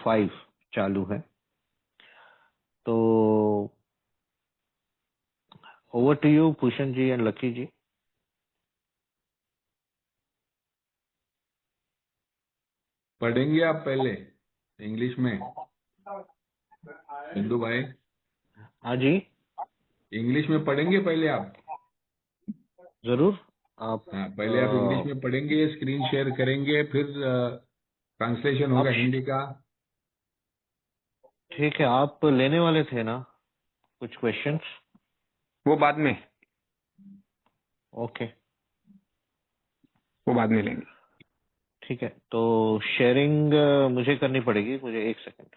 5 चालू है। तो over to you Bhushan ji and Lucky ji. पढ़ेंगे आप पहले इंग्लिश में? बिंदु भाई, हाँ जी, इंग्लिश में पढ़ेंगे पहले आप? जरूर। आप हाँ, पहले आप इंग्लिश में पढ़ेंगे, स्क्रीन शेयर करेंगे, फिर ट्रांसलेशन आप होगा हिंदी का। ठीक है, आप लेने वाले थे ना कुछ क्वेश्चंस? वो बाद में ओके, वो बाद में लेंगे। ठीक है। तो शेयरिंग मुझे करनी पड़ेगी, मुझे 1 सेकंड।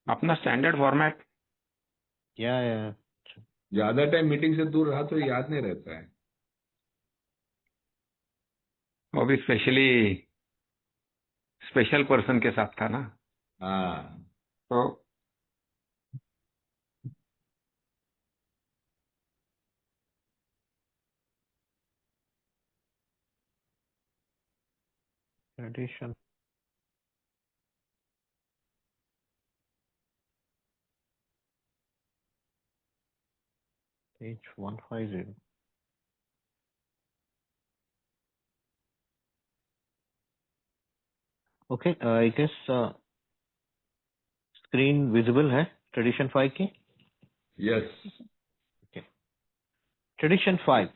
अपना स्टैंडर्ड फॉर्मेट। या ज्यादा टाइम मीटिंग से दूर रहा तो याद नहीं रहता है। वो भी स्पेशली स्पेशल पर्सन के साथ था ना, हाँ, तो edition. Page 150। Okay, I guess screen visible है ट्रेडिशन 5 की। Yes. Tradition 5.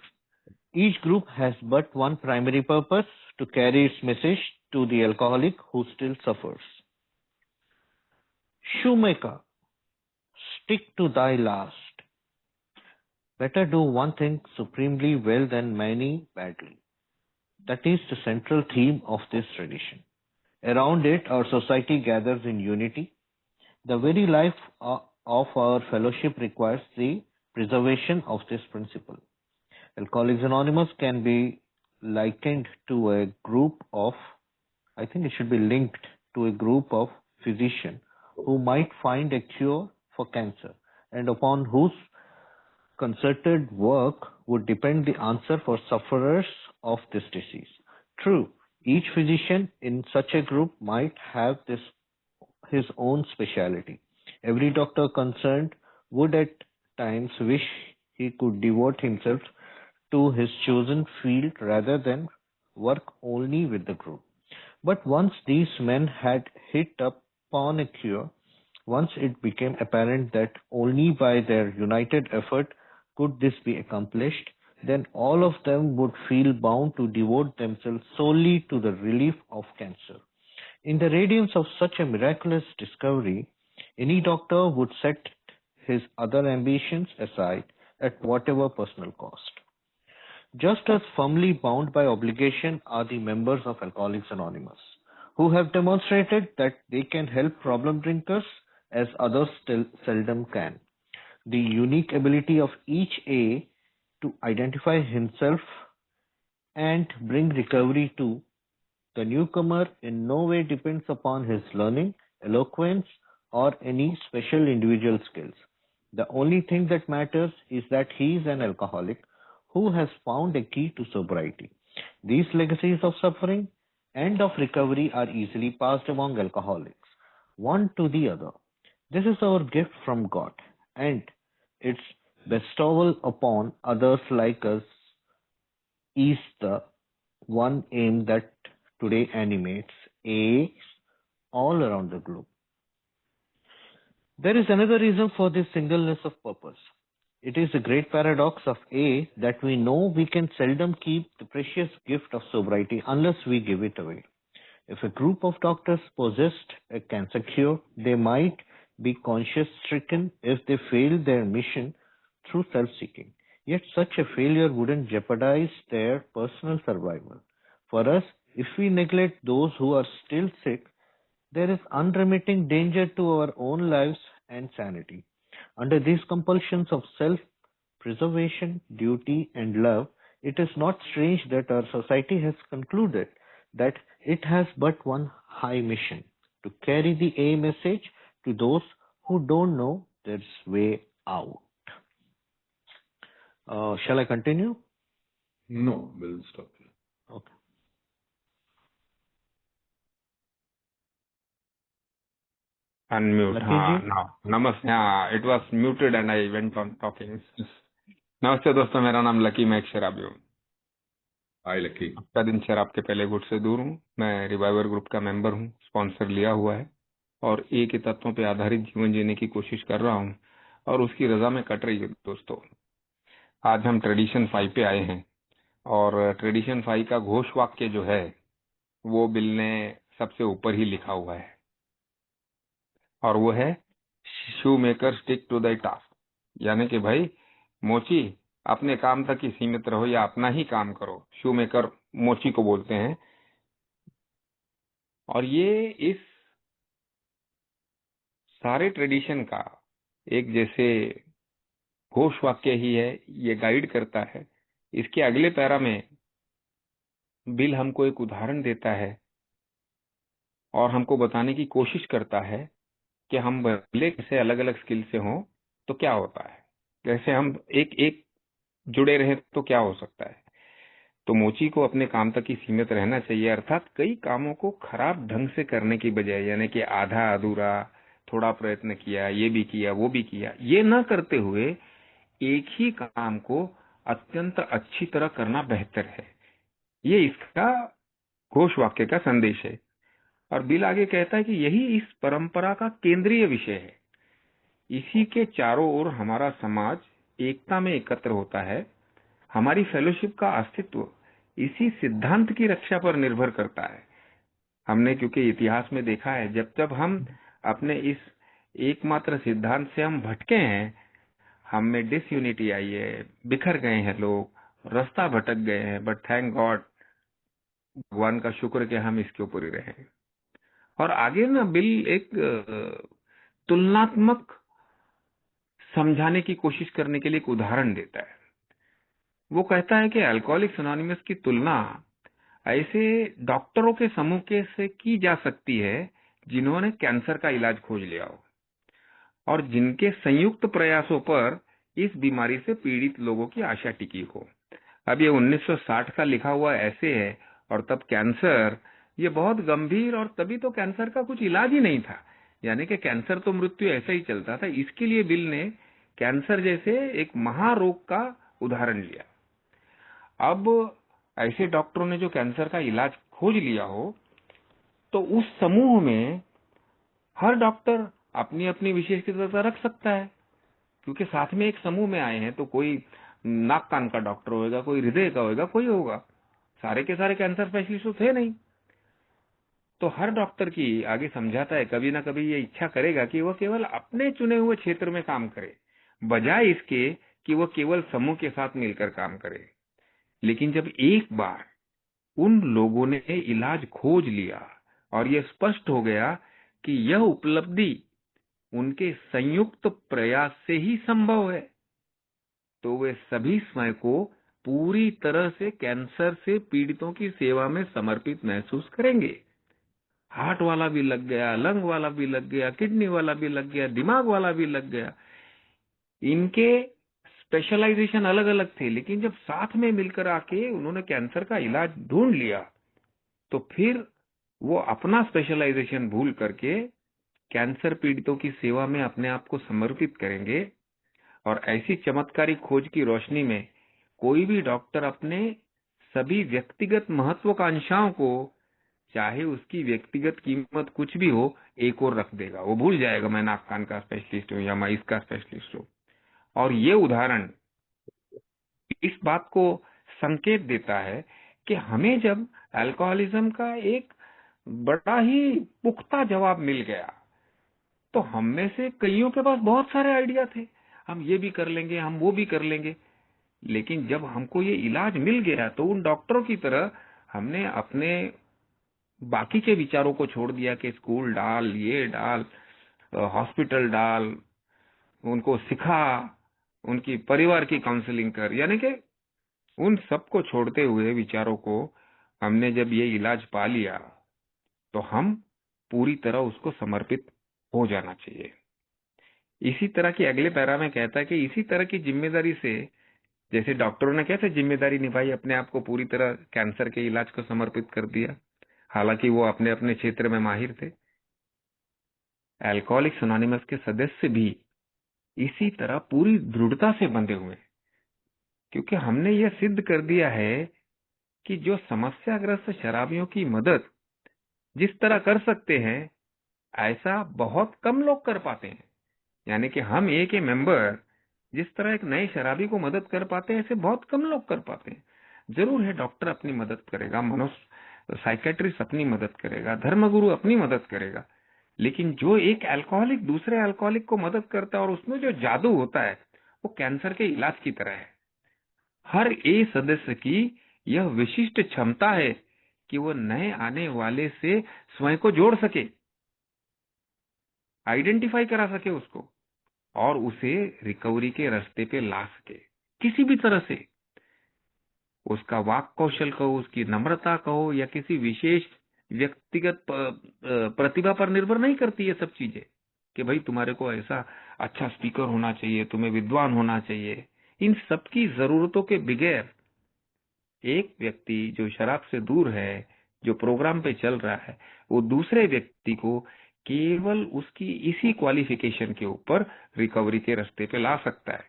Each group has but one primary purpose: to carry its message to the alcoholic who still suffers. Shoemaker, stick to thy last. Better do one thing supremely well than many badly. That is the central theme of this tradition. Around it, our society gathers in unity. The very life of our fellowship requires the preservation of this principle. Alcoholics Anonymous can be likened to a group of, I think it should be linked to a group of physicians who might find a cure for cancer and upon whose concerted work would depend the answer for sufferers of this disease. True, each physician in such a group might have his own specialty. Every doctor concerned would at times wish he could devote himself to his chosen field rather than work only with the group. But once these men had hit upon a cure, once it became apparent that only by their united effort could this be accomplished, then all of them would feel bound to devote themselves solely to the relief of cancer. In the radiance of such a miraculous discovery, any doctor would set his other ambitions aside at whatever personal cost. Just as firmly bound by obligation are the members of Alcoholics Anonymous, who have demonstrated that they can help problem drinkers as others still seldom can. The unique ability of each A to identify himself and bring recovery to the newcomer in no way depends upon his learning, eloquence, or any special individual skills. The only thing that matters is that he is an alcoholic who has found a key to sobriety. These legacies of suffering and of recovery are easily passed among alcoholics, one to the other. This is our gift from God, and its bestowal upon others like us is the one aim that today animates A all around the globe. There is another reason for this singleness of purpose. It is the great paradox of A that we know we can seldom keep the precious gift of sobriety unless we give it away. If a group of doctors possessed a cancer cure, they might be conscience stricken if they failed their mission through self seeking. Yet such a failure wouldn't jeopardize their personal survival. For us, if we neglect those who are still sick, there is unremitting danger to our own lives and sanity. Under these compulsions of self preservation, duty, and love, it is not strange that our society has concluded that it has but one high mission: to carry the A message to those who don't know their way out. Shall I continue? No, we'll stop here. Okay. Unmute, lucky हाँ जी। ना, नमस्ते, हाँ it was muted and I went on talking. नमस्ते दोस्तों, मेरा नाम lucky, मैं एक शराबी हूँ। हाय लकी। आपका दिन शराब के पहले गुट से दूर हूँ। मैं रिवाइवर ग्रुप का मेंबर हूँ, स्पॉन्सर लिया हुआ है और एक ही तत्वों पे आधारित जीवन जीने की कोशिश कर रहा हूँ और उसकी रजा में कट रही है दोस्तों। आज हम ट्रेडिशन 5 पे आए हैं और ट्रेडिशन 5 का घोष वाक्य जो है वो बिल ने सबसे ऊपर ही लिखा हुआ है और वो है शू maker stick to the task. यानी कि भाई मोची, अपने काम तक ही सीमित रहो या अपना ही काम करो। शू मेकर मोची को बोलते हैं और ये इस सारे ट्रेडिशन का एक जैसे घोष वाक्य ही है, ये गाइड करता है। इसके अगले पैरा में बिल हमको एक उदाहरण देता है और हमको बताने की कोशिश करता है कि हम भले कैसे अलग अलग स्किल से हों तो क्या होता है, कैसे हम एक एक जुड़े रहे तो क्या हो सकता है। तो मोची को अपने काम तक ही सीमित रहना चाहिए, अर्थात कई कामों को खराब ढंग से करने की बजाय, यानी कि आधा अधूरा, थोड़ा प्रयत्न किया, ये भी किया वो भी किया, ये न करते हुए एक ही काम को अत्यंत अच्छी तरह करना बेहतर है। ये इसका घोष वाक्य का संदेश है। और बिल आगे कहता है कि यही इस परंपरा का केंद्रीय विषय है। इसी के चारों ओर हमारा समाज एकता में एकत्र होता है। हमारी फेलोशिप का अस्तित्व इसी सिद्धांत की रक्षा पर निर्भर करता है। हमने क्योंकि इतिहास में देखा है, जब जब हम अपने इस एकमात्र सिद्धांत से हम भटके हैं, हम में डिसयूनिटी आई है, बिखर गए हैं लोग, रास्ता भटक गए हैं, बट थैंक गॉड, भगवान का शुक्र कि हम इसके ऊपर ही रहे। और आगे ना बिल एक तुलनात्मक समझाने की कोशिश करने के लिए एक उदाहरण देता है। वो कहता है कि अल्कोहलिक्स अनोनिमस की तुलना ऐसे डॉक्टरों के समूह के से की जा सकती है जिन्होंने कैंसर का इलाज खोज लिया हो और जिनके संयुक्त प्रयासों पर इस बीमारी से पीड़ित लोगों की आशा टिकी हो। अब ये 1960 का लिखा हुआ ऐसे है और तब कैंसर ये बहुत गंभीर, और तभी तो कैंसर का कुछ इलाज ही नहीं था, यानी कि कैंसर तो मृत्यु ऐसा ही चलता था। इसके लिए बिल ने कैंसर जैसे एक महारोग का उदाहरण लिया। अब ऐसे डॉक्टरों ने जो कैंसर का इलाज खोज लिया हो, तो उस समूह में हर डॉक्टर अपनी अपनी विशेषज्ञता रख सकता है, क्योंकि साथ में एक समूह में आए हैं। तो कोई नाक कान का डॉक्टर होगा, कोई हृदय का होगा, कोई होगा, सारे के सारे कैंसर स्पेशलिस्ट तो थे नहीं। तो हर डॉक्टर की आगे समझाता है, कभी ना कभी ये इच्छा करेगा कि वह केवल अपने चुने हुए क्षेत्र में काम करे, बजाय इसके कि वह केवल समूह के साथ मिलकर काम करे। लेकिन जब एक बार उन लोगों ने इलाज खोज लिया और यह स्पष्ट हो गया कि यह उपलब्धि उनके संयुक्त प्रयास से ही संभव है, तो वे सभी स्वयं को पूरी तरह से कैंसर से पीड़ितों की सेवा में समर्पित महसूस करेंगे। हार्ट वाला भी लग गया, लंग वाला भी लग गया, किडनी वाला भी लग गया, दिमाग वाला भी लग गया। इनके स्पेशलाइजेशन अलग अलग थे, लेकिन जब साथ में मिलकर आके उन्होंने कैंसर का इलाज ढूंढ लिया, तो फिर वो अपना स्पेशलाइजेशन भूल करके कैंसर पीड़ितों की सेवा में अपने आप को समर्पित करेंगे। और ऐसी चमत्कारी खोज की रोशनी में कोई भी डॉक्टर अपने सभी व्यक्तिगत महत्वाकांक्षाओं को, चाहे उसकी व्यक्तिगत कीमत कुछ भी हो, एक और रख देगा। वो भूल जाएगा मैं नाक कान का स्पेशलिस्ट हूँ या मैं इसका स्पेशलिस्ट हूँ। और ये उदाहरण इस बात को संकेत देता है कि हमें जब अल्कोहलिज्म का एक बड़ा ही पुख्ता जवाब मिल गया, तो हम में से कईयों के पास बहुत सारे आइडिया थे, हम ये भी कर लेंगे, हम वो भी कर लेंगे। लेकिन जब हमको ये इलाज मिल गया, तो उन डॉक्टरों की तरह हमने अपने बाकी के विचारों को छोड़ दिया कि स्कूल डाल, ये डाल, हॉस्पिटल डाल, उनको सिखा, उनकी परिवार की काउंसलिंग कर, यानी कि उन सबको छोड़ते हुए विचारों को हमने जब ये इलाज पा लिया, तो हम पूरी तरह उसको समर्पित हो जाना चाहिए। इसी तरह की अगले पैरा में कहता है कि इसी तरह की जिम्मेदारी से, जैसे डॉक्टरों ने कैसे जिम्मेदारी निभाई, अपने आप को पूरी तरह कैंसर के इलाज को समर्पित कर दिया, हालांकि वो अपने अपने क्षेत्र में माहिर थे। अल्कोहलिक्स एनोनिमस के सदस्य भी इसी तरह पूरी दृढ़ता से बंधे हुए हैं, क्योंकि हमने यह सिद्ध कर दिया है कि जो समस्याग्रस्त शराबियों की मदद जिस तरह कर सकते हैं, ऐसा बहुत कम लोग कर पाते हैं। यानी कि हम एक मेंबर जिस तरह एक नए शराबी को मदद कर पाते हैं, ऐसे बहुत कम लोग कर पाते हैं। जरूर है, डॉक्टर अपनी मदद करेगा, साइकेट्रिस्ट अपनी मदद करेगा, धर्मगुरु अपनी मदद करेगा, लेकिन जो एक अल्कोहलिक दूसरे अल्कोहलिक को मदद करता है और उसमें जो जादू होता है, वो कैंसर के इलाज की तरह है। हर ए सदस्य की यह विशिष्ट क्षमता है कि वो नए आने वाले से स्वयं को जोड़ सके, आइडेंटिफाई करा सके उसको, और उसे रिकवरी के रास्ते पे ला सके किसी भी तरह से। उसका वाक कौशल कहो, उसकी नम्रता कहो, या किसी विशेष व्यक्तिगत प्रतिभा पर निर्भर नहीं करती ये सब चीजें कि भाई तुम्हारे को ऐसा अच्छा स्पीकर होना चाहिए, तुम्हें विद्वान होना चाहिए। इन सब की जरूरतों के बगैर एक व्यक्ति जो शराब से दूर है, जो प्रोग्राम पे चल रहा है, वो दूसरे व्यक्ति को केवल उसकी इसी क्वालिफिकेशन के ऊपर रिकवरी के रास्ते पे ला सकता है।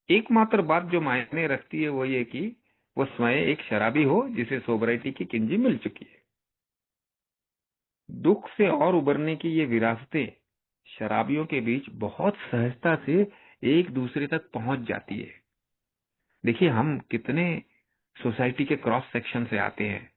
एकमात्र बात जो मायने रखती है वो ये कि वो स्वयं एक शराबी हो जिसे सोबराइटी की किंजी मिल चुकी है। दुख से और उबरने की ये विरासतें शराबियों के बीच बहुत सहजता से एक दूसरे तक पहुंच जाती है। देखिए, हम कितने सोसाइटी के क्रॉस सेक्शन से आते हैं,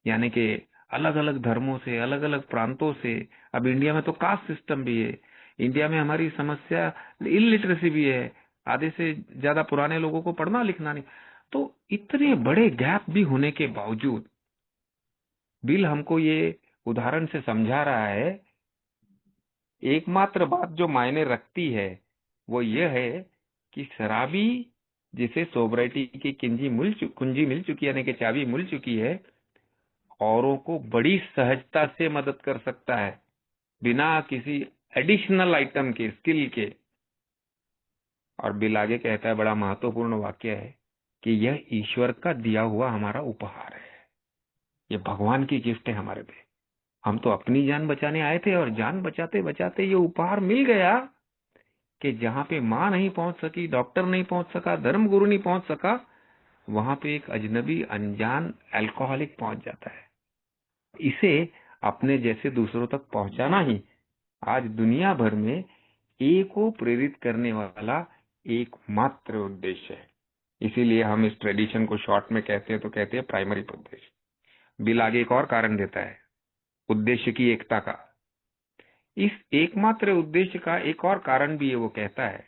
यानी कि अलग अलग धर्मों से, अलग अलग प्रांतों से। अब इंडिया में तो कास्ट सिस्टम भी है, इंडिया में हमारी समस्या इलिटरेसी भी है, आधे से ज्यादा पुराने लोगों को पढ़ना लिखना नहीं। तो इतने बड़े गैप भी होने के बावजूद बिल हमको ये उदाहरण से समझा रहा है, एकमात्र बात जो मायने रखती है वो ये है कि शराबी जिसे सोबराइटी की कुंजी मिल चुकी है, यानी कि चाबी मिल चुकी है, औरों को बड़ी सहजता से मदद कर सकता है बिना किसी एडिशनल आइटम के, स्किल के। और बिल आगे कहता है, बड़ा महत्वपूर्ण वाक्य है कि यह ईश्वर का दिया हुआ हमारा उपहार है, ये भगवान की गिफ्ट है हमारे पे। हम तो अपनी जान बचाने आए थे और जान बचाते बचाते ये उपहार मिल गया कि जहां पे माँ नहीं पहुंच सकी, डॉक्टर नहीं पहुंच सका, धर्मगुरु नहीं पहुंच सका, वहां पे एक अजनबी अनजान अल्कोहलिक पहुंच जाता है। इसे अपने जैसे दूसरों तक पहुंचाना ही आज दुनिया भर में एक को प्रेरित करने वाला एकमात्र उद्देश्य है। इसीलिए हम इस ट्रेडिशन को शॉर्ट में कहते हैं तो कहते हैं प्राइमरी उद्देश्य। बिल आगे एक और कारण देता है उद्देश्य की एकता का। इस एकमात्र उद्देश्य का एक और कारण भी है, वो कहता है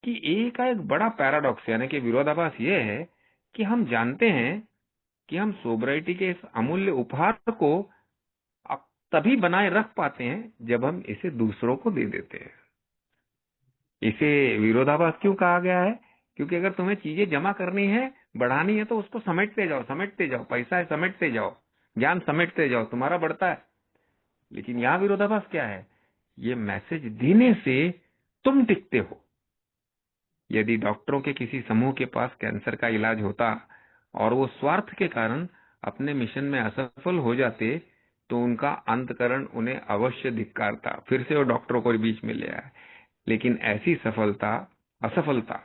कि एक का एक बड़ा पैराडॉक्स यानी कि विरोधाभास ये है कि हम जानते हैं कि हम सोबराइटी के इस अमूल्य उपहार को अब तभी बनाए रख पाते हैं जब हम इसे दूसरों को दे देते हैं। इसे विरोधाभास क्यों कहा गया है? क्योंकि अगर तुम्हें चीजें जमा करनी है, बढ़ानी है, तो उसको समेटते जाओ, पैसा है समेटते जाओ, ज्ञान समेटते जाओ, तुम्हारा बढ़ता है। लेकिन यहाँ विरोधाभास क्या है? ये मैसेज देने से तुम टिकते हो। यदि डॉक्टरों के किसी समूह के पास कैंसर का इलाज होता और वो स्वार्थ के कारण अपने मिशन में असफल हो जाते, तो उनका अंतकरण उन्हें अवश्य धिक्कारता, फिर से वो डॉक्टरों को बीच में ले आए। लेकिन ऐसी असफलता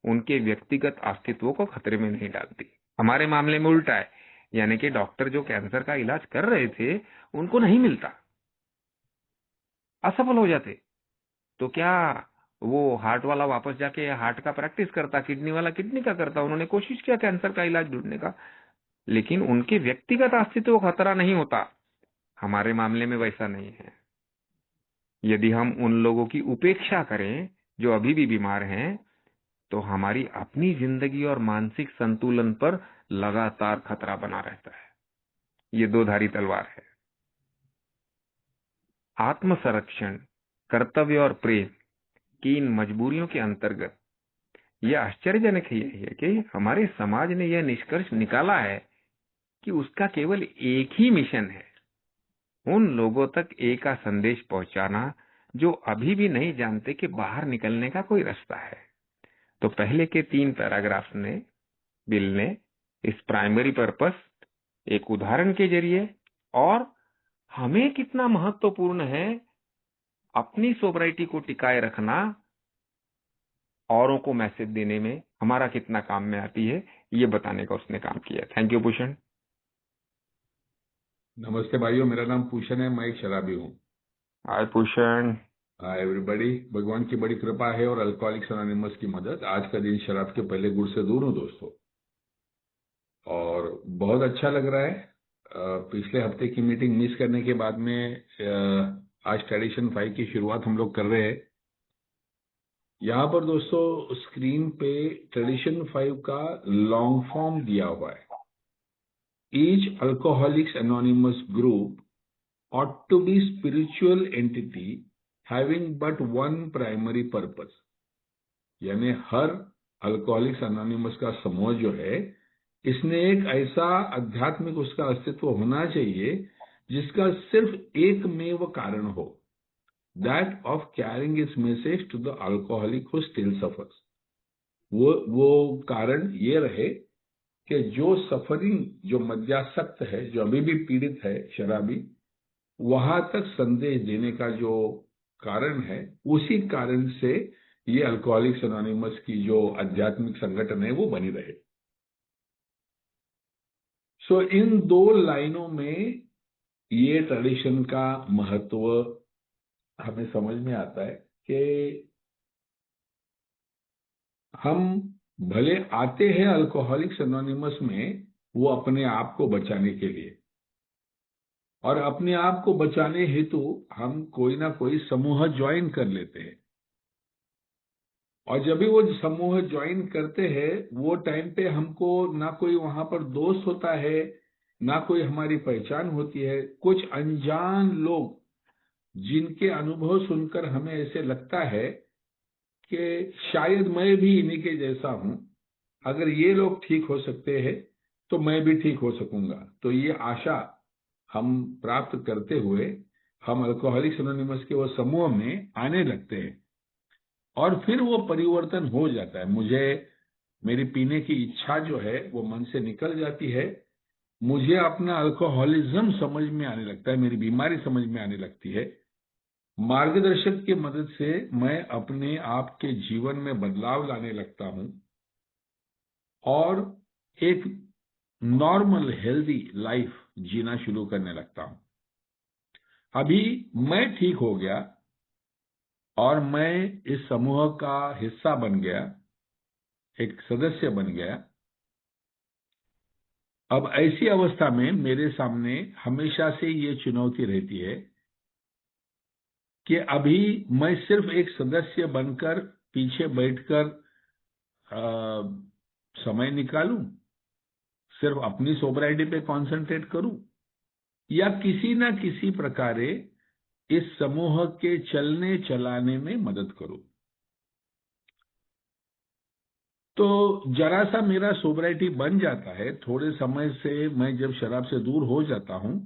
उनके व्यक्तिगत अस्तित्व को खतरे में नहीं डालती। हमारे मामले में उल्टा है, यानी कि डॉक्टर जो कैंसर का इलाज कर रहे थे उनको नहीं मिलता, असफल हो जाते, तो क्या वो हार्ट वाला वापस जाके हार्ट का प्रैक्टिस करता, किडनी वाला किडनी का करता। उन्होंने कोशिश किया कैंसर का इलाज ढूंढने का, लेकिन उनके व्यक्तिगत अस्तित्व को खतरा नहीं होता। हमारे मामले में वैसा नहीं है। यदि हम उन लोगों की उपेक्षा करें जो अभी भी बीमार हैं, तो हमारी अपनी जिंदगी और मानसिक संतुलन पर लगातार खतरा बना रहता है। ये दो धारी तलवार है। आत्म संरक्षण, कर्तव्य और प्रेम की इन मजबूरियों के अंतर्गत यह आश्चर्यजनक है कि हमारे समाज ने यह निष्कर्ष निकाला है कि उसका केवल एक ही मिशन है, उन लोगों तक एक का संदेश पहुंचाना जो अभी भी नहीं जानते कि बाहर निकलने का कोई रास्ता है। तो पहले के 3 पैराग्राफ्स ने बिल ने इस प्राइमरी पर्पस एक उदाहरण के जरिए और हमें कितना महत्वपूर्ण है अपनी सोबराइटी को टिकाए रखना औरों को मैसेज देने में हमारा कितना काम में आती है, ये बताने का उसने काम किया। Thank you Bhushan. नमस्ते भाइयों, मेरा नाम भूषण है, मैं एक शराबी हूँ। हाय भूषण। हाय एवरीबॉडी, भगवान की बड़ी कृपा है और अल्कोहलिक्स अनोनिमस की मदद। आज का दिन शराब के पहले गुड़ से दूर हूँ दोस्तों, और बहुत अच्छा लग रहा है। पिछले हफ्ते की मीटिंग मिस करने के बाद में आज ट्रेडिशन 5 की शुरुआत हम लोग कर रहे हैं। यहाँ पर दोस्तों स्क्रीन पे ट्रेडिशन 5 का लॉन्ग फॉर्म दिया हुआ है। Each alcoholics anonymous group ought to be spiritual entity having but one primary purpose। यानी हर अल्कोहलिक्स अनोनिमस का समूह जो है, इसने एक ऐसा आध्यात्मिक उसका अस्तित्व होना चाहिए जिसका सिर्फ एकमेव कारण हो, that of carrying its message to the alcoholic who still suffers. वो कारण ये रहे कि जो सफरिंग, जो मद्यासक्त है, जो अभी भी पीड़ित है, शराबी, वहां तक संदेश देने का जो कारण है, उसी कारण से ये अल्कोहलिक्स एनोनिमस की जो आध्यात्मिक संगठन है वो बनी रहे। सो इन दो लाइनों में ये ट्रेडिशन का महत्व हमें समझ में आता है कि हम भले आते हैं अल्कोहलिक्स एनोनिमस में वो अपने आप को बचाने के लिए, और अपने आप को बचाने हेतु हम कोई ना कोई समूह ज्वाइन कर लेते हैं। और जब भी वो समूह ज्वाइन करते हैं, वो टाइम पे हमको ना कोई वहां पर दोस्त होता है, ना कोई हमारी पहचान होती है। कुछ अनजान लोग जिनके अनुभव सुनकर हमें ऐसे लगता है कि शायद मैं भी इन्हीं के जैसा हूं, अगर ये लोग ठीक हो सकते हैं तो मैं भी ठीक हो सकूंगा। तो ये आशा हम प्राप्त करते हुए हम अल्कोहलिक्स एनोनिमस के वो समूह में आने लगते हैं, और फिर वो परिवर्तन हो जाता है। मुझे मेरी पीने की इच्छा जो है वो मन से निकल जाती है, मुझे अपना अल्कोहलिज्म समझ में आने लगता है, मेरी बीमारी समझ में आने लगती है। मार्गदर्शक की मदद से मैं अपने आप के जीवन में बदलाव लाने लगता हूं और एक नॉर्मल हेल्दी लाइफ जीना शुरू करने लगता हूं। अभी मैं ठीक हो गया और मैं इस समूह का हिस्सा बन गया, एक सदस्य बन गया। अब ऐसी अवस्था में मेरे सामने हमेशा से ये चुनौती रहती है कि अभी मैं सिर्फ एक सदस्य बनकर पीछे बैठकर समय निकालूं, सिर्फ अपनी सोबराइटी पे कंसंट्रेट करूं, या किसी न किसी प्रकारे इस समूह के चलने चलाने में मदद करूं। तो जरा सा मेरा सोबराइटी बन जाता है, थोड़े समय से मैं जब शराब से दूर हो जाता हूं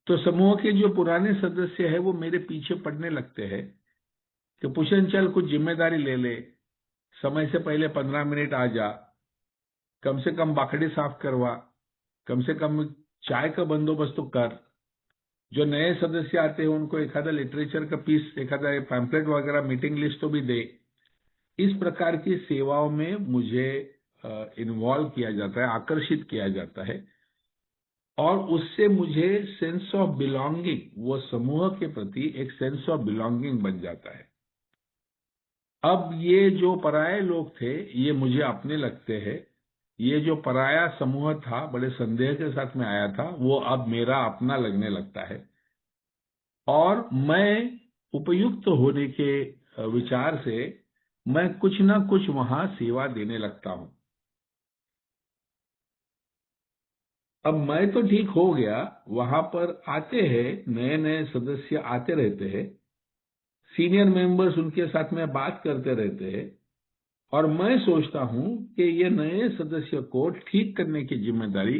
तो समूह के जो पुराने सदस्य है वो मेरे पीछे पड़ने लगते हैं कि पुशन चल कुछ जिम्मेदारी ले ले, समय से पहले 15 मिनट आ जा, कम से कम बाकड़ी साफ करवा, कम से कम चाय का बंदोबस्त तो कर। जो नए सदस्य आते हैं उनको एखादा लिटरेचर का पीस, एखादा पैम्पलेट वगैरह, मीटिंग लिस्ट तो भी दे। इस प्रकार की सेवाओं में मुझे इन्वॉल्व किया जाता है, आकर्षित किया जाता है, और उससे मुझे सेंस ऑफ बिलोंगिंग, वो समूह के प्रति एक सेंस ऑफ बिलोंगिंग बन जाता है। अब ये जो पराये लोग थे ये मुझे अपने लगते हैं, ये जो पराया समूह था, बड़े संदेह के साथ में आया था, वो अब मेरा अपना लगने लगता है, और मैं उपयुक्त होने के विचार से मैं कुछ ना कुछ वहां सेवा देने लगता हूं। अब मैं तो ठीक हो गया, वहां पर आते हैं नए नए सदस्य, आते रहते हैं, सीनियर मेंबर्स उनके साथ में बात करते रहते हैं, और मैं सोचता हूं कि ये नए सदस्य को ठीक करने की जिम्मेदारी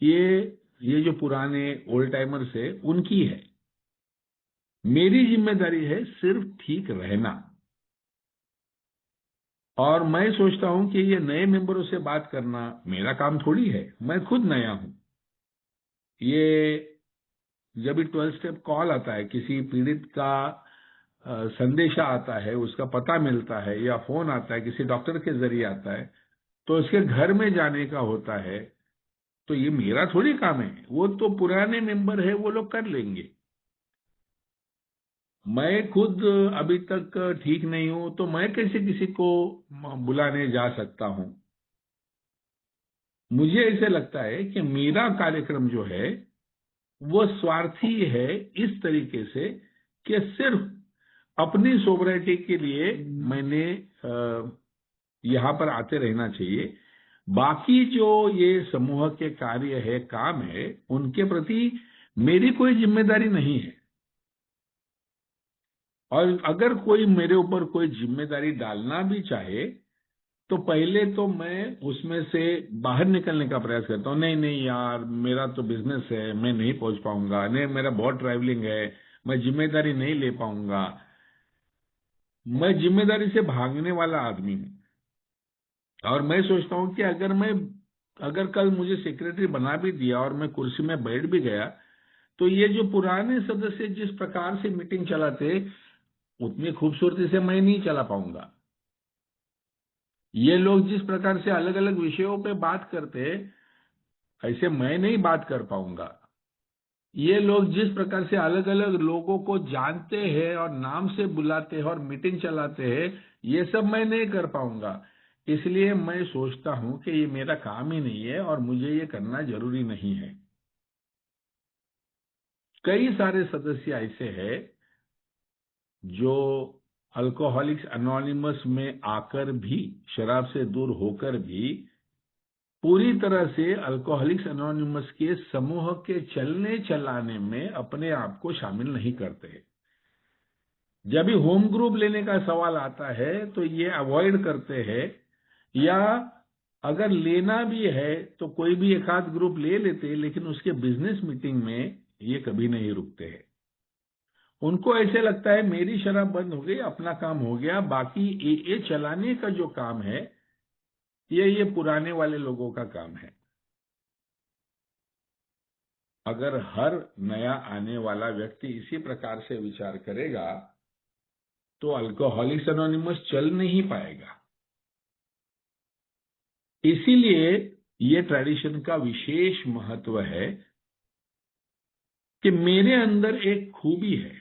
ये जो पुराने ओल्ड टाइमर्स है उनकी है। मेरी जिम्मेदारी है सिर्फ ठीक रहना। और मैं सोचता हूं कि ये नए मेंबरों से बात करना मेरा काम थोड़ी है, मैं खुद नया हूं। ये जब भी 12 स्टेप कॉल आता है, किसी पीड़ित का संदेशा आता है, उसका पता मिलता है या फोन आता है, किसी डॉक्टर के जरिए आता है, तो उसके घर में जाने का होता है, तो ये मेरा थोड़ी काम है, वो तो पुराने मेंबर है, वो लोग कर लेंगे। मैं खुद अभी तक ठीक नहीं हूं, तो मैं कैसे किसी को बुलाने जा सकता हूं? मुझे ऐसे लगता है कि मेरा कार्यक्रम जो है वो स्वार्थी है इस तरीके से कि सिर्फ अपनी सोबराइटी के लिए मैंने यहाँ पर आते रहना चाहिए। बाकी जो ये समूह के कार्य है, काम है, उनके प्रति मेरी कोई जिम्मेदारी नहीं है। और अगर कोई मेरे ऊपर कोई जिम्मेदारी डालना भी चाहे, तो पहले तो मैं उसमें से बाहर निकलने का प्रयास करता हूँ। नहीं नहीं यार, मेरा तो बिजनेस है, मैं नहीं पहुंच पाऊंगा, नहीं मेरा बहुत ट्रैवलिंग है, मैं जिम्मेदारी नहीं ले पाऊंगा। मैं जिम्मेदारी से भागने वाला आदमी हूँ। और मैं सोचता हूँ कि अगर कल मुझे सेक्रेटरी बना भी दिया और मैं कुर्सी में बैठ भी गया, तो ये जो पुराने सदस्य जिस प्रकार से मीटिंग चलाते, उतनी खूबसूरती से मैं नहीं चला पाऊंगा। ये लोग जिस प्रकार से अलग अलग विषयों पे बात करते, ऐसे मैं नहीं बात कर पाऊंगा। ये लोग जिस प्रकार से अलग अलग लोगों को जानते हैं और नाम से बुलाते हैं और मीटिंग चलाते हैं, ये सब मैं नहीं कर पाऊंगा। इसलिए मैं सोचता हूं कि ये मेरा काम ही नहीं है और मुझे ये करना जरूरी नहीं है। कई सारे सदस्य ऐसे हैं जो अल्कोहलिक्स अनोनिमस में आकर भी, शराब से दूर होकर भी, पूरी तरह से अल्कोहलिक्स अनोनिमस के समूह के चलने चलाने में अपने आप को शामिल नहीं करते। जब भी होम ग्रुप लेने का सवाल आता है तो ये अवॉइड करते हैं, या अगर लेना भी है तो कोई भी एक आध ग्रुप ले लेते हैं, लेकिन उसके बिजनेस मीटिंग में ये कभी नहीं रुकते हैं। उनको ऐसे लगता है मेरी शराब बंद हो गई, अपना काम हो गया, बाकी ये चलाने का जो काम है ये पुराने वाले लोगों का काम है। अगर हर नया आने वाला व्यक्ति इसी प्रकार से विचार करेगा तो अल्कोहलिक्स एनोनिमस चल नहीं पाएगा। इसीलिए ये ट्रेडिशन का विशेष महत्व है कि मेरे अंदर एक खूबी है,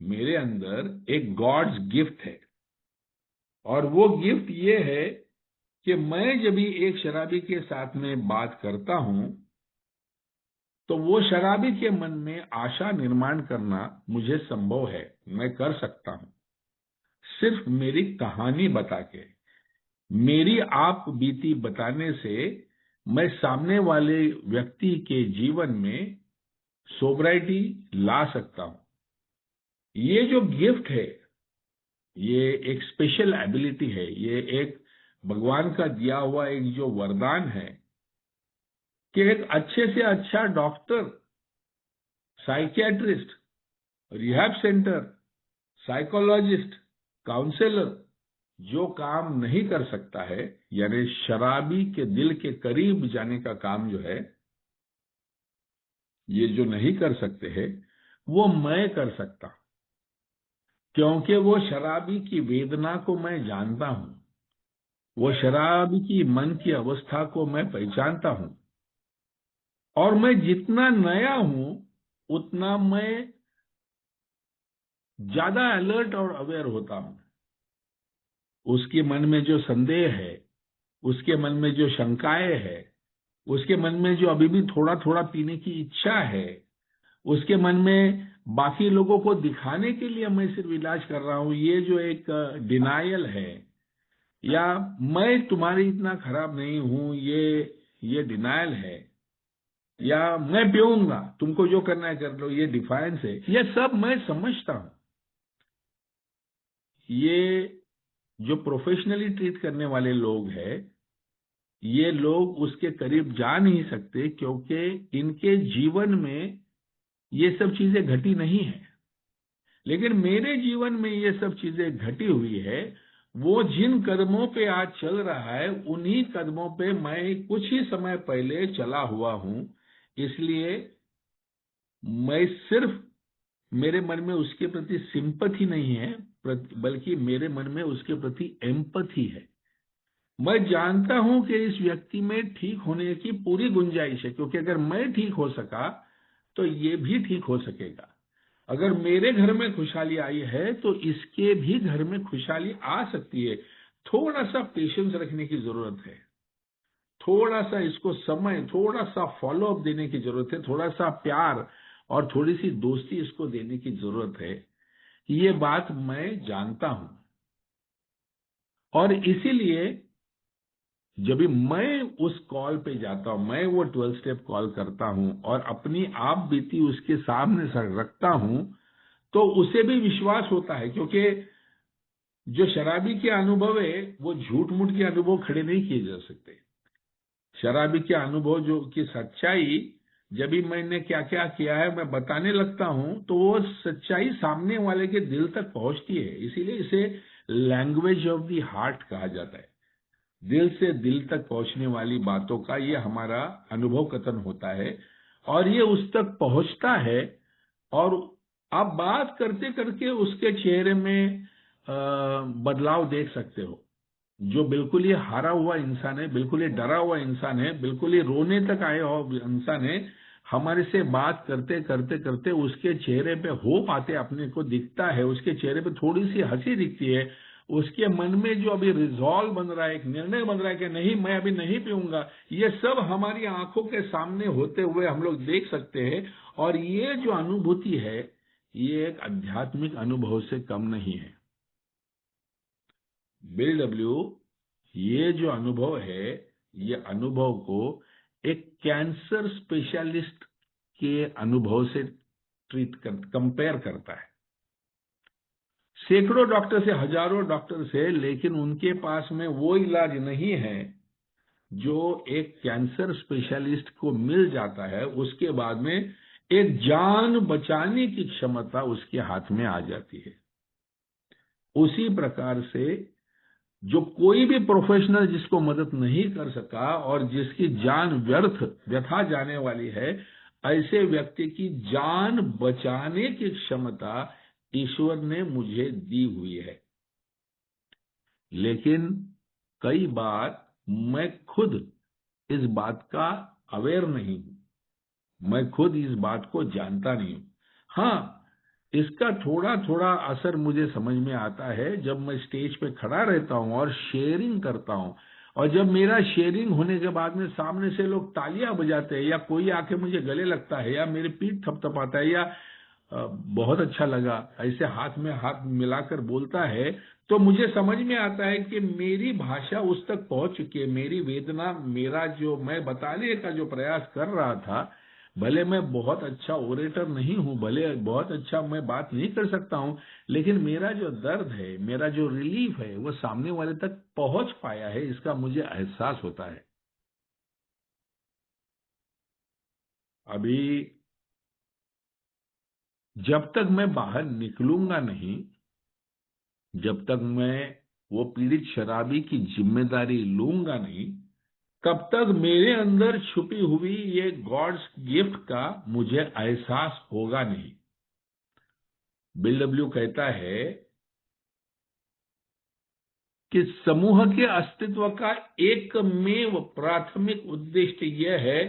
मेरे अंदर एक गॉड्स गिफ्ट है, और वो गिफ्ट ये है कि मैं जब भी एक शराबी के साथ में बात करता हूं तो वो शराबी के मन में आशा निर्माण करना मुझे संभव है, मैं कर सकता हूं। सिर्फ मेरी कहानी बता के, मेरी आप बीती बताने से मैं सामने वाले व्यक्ति के जीवन में सोब्राइटी ला सकता हूं। ये जो गिफ्ट है, ये एक स्पेशल एबिलिटी है, ये एक भगवान का दिया हुआ एक जो वरदान है कि एक अच्छे से अच्छा doctor, psychiatrist, rehab centre, psychologist, counsellor जो काम नहीं कर सकता है, यानी शराबी के दिल के करीब जाने का काम जो है, ये जो नहीं कर सकते हैं, वो मैं कर सकता हूं। क्योंकि वो शराबी की वेदना को मैं जानता हूं, वो शराबी की मन की अवस्था को मैं पहचानता हूं, और मैं जितना नया हूं उतना मैं ज्यादा अलर्ट और अवेयर होता हूं। उसके मन में जो संदेह है, उसके मन में जो शंकाएं है, उसके मन में जो अभी भी थोड़ा थोड़ा पीने की इच्छा है, उसके मन में बाकी लोगों को दिखाने के लिए मैं सिर्फ इलाज कर रहा हूं, ये जो एक डिनायल है, या मैं तुम्हारी इतना खराब नहीं हूं, ये डिनायल है, या मैं पीऊंगा, तुमको जो करना है कर लो, ये डिफायंस है, ये सब मैं समझता हूं। ये जो प्रोफेशनली ट्रीट करने वाले लोग हैं, ये लोग उसके करीब जा नहीं सकते, क्योंकि इनके जीवन में ये सब चीजें घटी नहीं है। लेकिन मेरे जीवन में ये सब चीजें घटी हुई है। वो जिन कदमों पे आज चल रहा है, उन्हीं कदमों पे मैं कुछ ही समय पहले चला हुआ हूं। इसलिए मैं सिर्फ मेरे मन में उसके प्रति सिंपैथी नहीं है, बल्कि मेरे मन में उसके प्रति एम्पैथी है। मैं जानता हूं कि इस व्यक्ति में ठीक होने की पूरी गुंजाइश है, क्योंकि अगर मैं ठीक हो सका तो ये भी ठीक हो सकेगा। अगर मेरे घर में खुशहाली आई है तो इसके भी घर में खुशहाली आ सकती है। थोड़ा सा पेशेंस रखने की जरूरत है, थोड़ा सा इसको समय, थोड़ा सा फॉलो अप देने की जरूरत है, थोड़ा सा प्यार और थोड़ी सी दोस्ती इसको देने की जरूरत है। ये बात मैं जानता हूं, और इसीलिए जब भी मैं उस कॉल पे जाता हूं, मैं वो 12 स्टेप कॉल करता हूं और अपनी आप बीती उसके सामने रखता हूं, तो उसे भी विश्वास होता है। क्योंकि जो शराबी के अनुभव है वो झूठ मूठ के अनुभव खड़े नहीं किए जा सकते। शराबी के अनुभव जो की सच्चाई, जब भी मैंने क्या क्या किया है मैं बताने लगता हूं, तो वो सच्चाई सामने वाले के दिल तक पहुंचती है। इसीलिए इसे लैंग्वेज ऑफ द हार्ट कहा जाता है। दिल से दिल तक पहुंचने वाली बातों का ये हमारा अनुभव कथन होता है, और ये उस तक पहुंचता है। और आप बात करते करके उसके चेहरे में बदलाव देख सकते हो। जो बिल्कुल ही हारा हुआ इंसान है, बिल्कुल ही डरा हुआ इंसान है, बिल्कुल ही रोने तक आया हुआ इंसान है, हमारे से बात करते करते करते उसके चेहरे पे होप आते अपने को दिखता है, उसके चेहरे पे थोड़ी सी हंसी दिखती है। उसके मन में जो अभी रिजॉल्व बन रहा है, एक निर्णय बन रहा है कि नहीं मैं अभी नहीं पीऊंगा, ये सब हमारी आंखों के सामने होते हुए हम लोग देख सकते हैं। और ये जो अनुभूति है, ये एक आध्यात्मिक अनुभव से कम नहीं है। बिल डब्ल्यू, ये जो अनुभव है, ये अनुभव को एक कैंसर स्पेशलिस्ट के अनुभव से कंपेयर करता है। सैकड़ों डॉक्टर से, हजारों डॉक्टर से, लेकिन उनके पास में वो इलाज नहीं है जो एक कैंसर स्पेशलिस्ट को मिल जाता है। उसके बाद में एक जान बचाने की क्षमता उसके हाथ में आ जाती है। उसी प्रकार से जो कोई भी प्रोफेशनल जिसको मदद नहीं कर सका और जिसकी जान व्यथा जाने वाली है, ऐसे व्यक्ति की जान बचाने की क्षमता ईश्वर ने मुझे दी हुई है। लेकिन कई बार मैं खुद इस बात का अवेयर नहीं हूं, मैं खुद इस बात को जानता नहीं हूं। हाँ, इसका थोड़ा थोड़ा असर मुझे समझ में आता है जब मैं स्टेज पे खड़ा रहता हूं और शेयरिंग करता हूं, और जब मेरा शेयरिंग होने के बाद में सामने से लोग तालियां बजाते हैं, या कोई आके मुझे गले लगता है, या मेरे पीठ थपथपाता है, या बहुत अच्छा लगा ऐसे हाथ में हाथ मिलाकर बोलता है, तो मुझे समझ में आता है कि मेरी भाषा उस तक पहुंच चुकी है। मेरी वेदना, मेरा जो मैं बताने का जो प्रयास कर रहा था, भले मैं बहुत अच्छा ओरेटर नहीं हूं, भले बहुत अच्छा मैं बात नहीं कर सकता हूं, लेकिन मेरा जो दर्द है, मेरा जो रिलीफ है, वो सामने वाले तक पहुंच पाया है, इसका मुझे एहसास होता है। अभी जब तक मैं बाहर निकलूंगा नहीं, जब तक मैं वो पीड़ित शराबी की जिम्मेदारी लूंगा नहीं, तब तक मेरे अंदर छुपी हुई ये गॉड्स गिफ्ट का मुझे एहसास होगा नहीं। बिल डब्ल्यू कहता है कि समूह के अस्तित्व का एकमेव प्राथमिक उद्देश्य यह है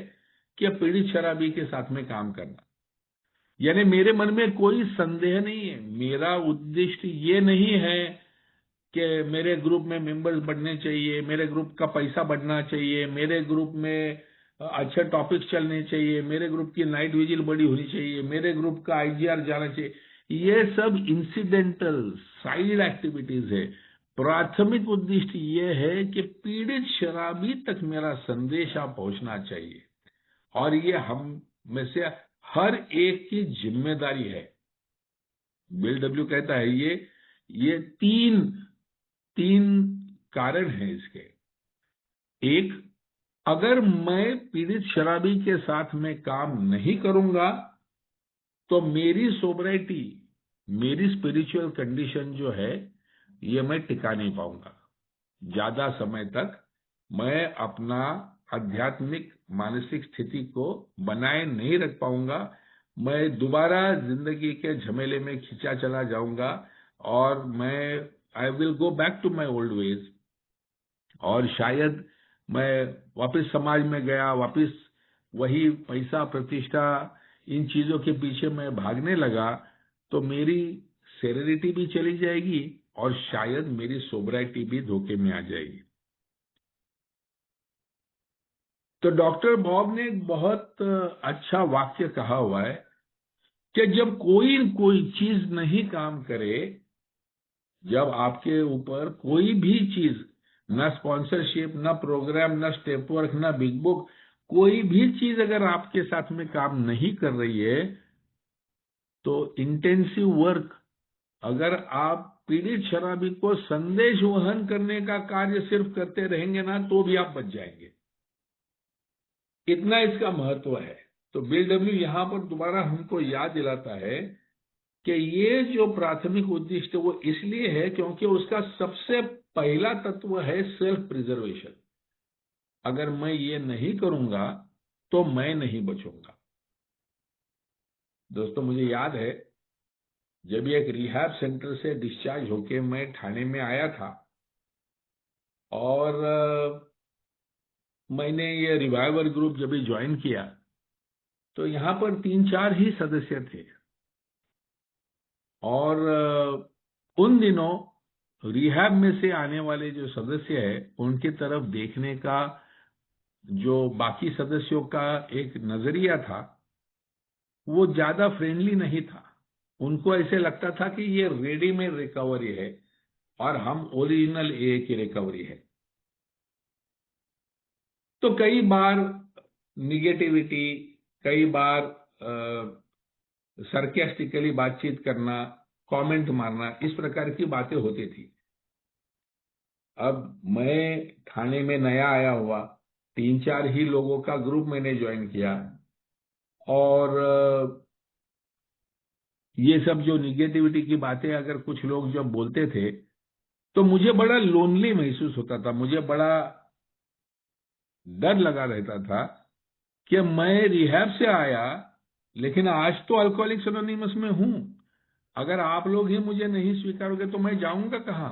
कि पीड़ित शराबी के साथ में काम करना। यानी मेरे मन में कोई संदेह नहीं है, मेरा उद्देश्य ये नहीं है कि मेरे ग्रुप में मेंबर्स बढ़ने चाहिए, मेरे ग्रुप का पैसा बढ़ना चाहिए, मेरे ग्रुप में अच्छे टॉपिक्स चलने चाहिए, मेरे ग्रुप की नाइट विजिल बड़ी होनी चाहिए, मेरे ग्रुप का आईजीआर जाना चाहिए। ये सब इंसिडेंटल साइड एक्टिविटीज है। प्राथमिक उद्देश्य ये है कि पीड़ित शराबी तक मेरा संदेशा पहुंचना चाहिए, और ये हम में से हर एक की जिम्मेदारी है। बिल डब्ल्यू कहता है ये तीन कारण हैं इसके। एक, अगर मैं पीड़ित शराबी के साथ में काम नहीं करूंगा तो मेरी सोबराइटी, मेरी स्पिरिचुअल कंडीशन जो है, ये मैं टिका नहीं पाऊंगा। ज्यादा समय तक मैं अपना आध्यात्मिक मानसिक स्थिति को बनाए नहीं रख पाऊंगा। मैं दोबारा जिंदगी के झमेले में खिंचा चला जाऊंगा और I will go back to my old ways, और शायद मैं वापस समाज में गया, वापस वही पैसा प्रतिष्ठा इन चीजों के पीछे मैं भागने लगा, तो मेरी सेरेनिटी भी चली जाएगी और शायद मेरी सोबराइटी भी धोखे में आ जाएगी। तो डॉक्टर बॉब ने एक बहुत अच्छा वाक्य कहा हुआ है कि जब कोई चीज नहीं काम करे, जब आपके ऊपर कोई भी चीज, न स्पॉन्सरशिप, न प्रोग्राम, न स्टेप वर्क, न बिग बुक, कोई भी चीज अगर आपके साथ में काम नहीं कर रही है, तो इंटेंसिव वर्क, अगर आप पीड़ित शराबी को संदेश वहन करने का कार्य सिर्फ करते रहेंगे ना, तो भी आप बच जाएंगे। इतना इसका महत्व है। तो बिल डब्ल्यू यहां पर दोबारा हमको याद दिलाता है कि ये जो प्राथमिक उद्देश्य वो इसलिए है क्योंकि उसका सबसे पहला तत्व है सेल्फ प्रिजर्वेशन। अगर मैं ये नहीं करूंगा तो मैं नहीं बचूंगा। दोस्तों, मुझे याद है जब एक रिहैब सेंटर से डिस्चार्ज होके मैं ठाणे में आया था और मैंने ये रिवाइवर ग्रुप जब ज्वाइन किया, तो यहां पर 3-4 ही सदस्य थे और उन दिनों रिहैब में से आने वाले जो सदस्य हैं उनकी तरफ देखने का जो बाकी सदस्यों का एक नजरिया था, वो ज्यादा फ्रेंडली नहीं था। उनको ऐसे लगता था कि ये रेडीमेड रिकवरी है और हम ओरिजिनल ए की रिकवरी है। तो कई बार निगेटिविटी, कई बार सरकास्टिकली बातचीत करना, कमेंट मारना, इस प्रकार की बातें होती थी। अब मैं थाने में नया आया हुआ, 3-4 ही लोगों का ग्रुप मैंने ज्वाइन किया और ये सब जो निगेटिविटी की बातें अगर कुछ लोग जब बोलते थे तो मुझे बड़ा लोनली महसूस होता था, मुझे बड़ा डर लगा रहता था कि मैं रिहैब से आया लेकिन आज तो अल्कोहलिक्स एनोनिमस में हूं। अगर आप लोग ही मुझे नहीं स्वीकारोगे तो मैं जाऊंगा कहां?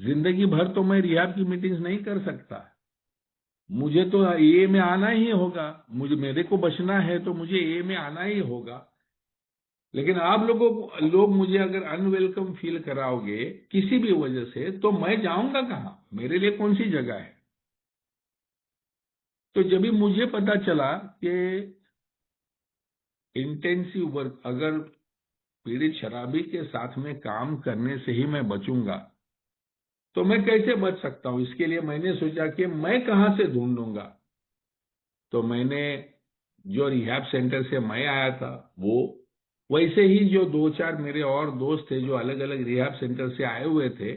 जिंदगी भर तो मैं रिहैब की मीटिंग्स नहीं कर सकता। मुझे तो ए में आना ही होगा, मेरे को बचना है तो मुझे ए में आना ही होगा। लेकिन आप लोग मुझे अगर अनवेलकम फील कराओगे किसी भी वजह से, तो मैं जाऊंगा कहां? मेरे लिए कौन सी जगह है? तो जब भी मुझे पता चला कि इंटेंसिव वर्क, अगर पीड़ित शराबी के साथ में काम करने से ही मैं बचूंगा, तो मैं कैसे बच सकता हूं? इसके लिए मैंने सोचा कि मैं कहां से ढूंढूंगा। तो मैंने जो रिहैब सेंटर से मैं आया था, वो वैसे ही जो 2-4 मेरे और दोस्त थे जो अलग अलग रिहैब सेंटर से आए हुए थे,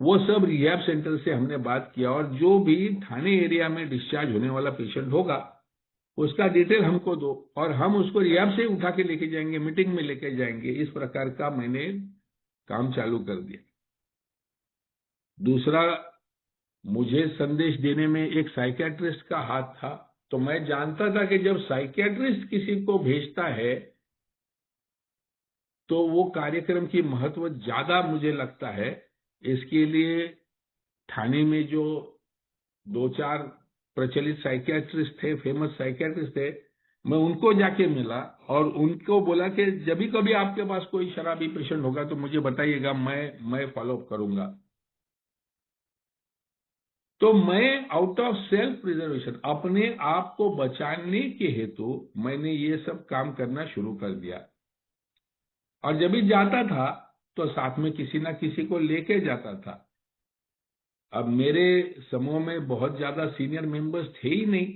वो सब रिहैब सेंटर से हमने बात किया और जो भी थाने एरिया में डिस्चार्ज होने वाला पेशेंट होगा उसका डिटेल हमको दो और हम उसको रिहैब से उठा के लेके जाएंगे, मीटिंग में लेके जाएंगे। इस प्रकार का मैंने काम चालू कर दिया। दूसरा, मुझे संदेश देने में एक साइकियाट्रिस्ट का हाथ था। तो मैं जानता था कि जब साइकियाट्रिस्ट किसी को भेजता है तो वो कार्यक्रम की महत्व ज्यादा मुझे लगता है। इसके लिए ठाणे में जो 2-4 प्रचलित साइकियाट्रिस्ट थे, फेमस साइकियाट्रिस्ट थे, मैं उनको जाके मिला और उनको बोला कि जब भी कभी आपके पास कोई शराबी पेशेंट होगा तो मुझे बताइएगा, मैं फॉलोअप करूंगा। तो मैं आउट ऑफ सेल्फ प्रिजर्वेशन, अपने आप को बचाने के हेतु मैंने ये सब काम करना शुरू कर दिया। और जब भी जाता था तो साथ में किसी ना किसी को लेके जाता था। अब मेरे समूह में बहुत ज्यादा सीनियर मेंबर्स थे ही नहीं,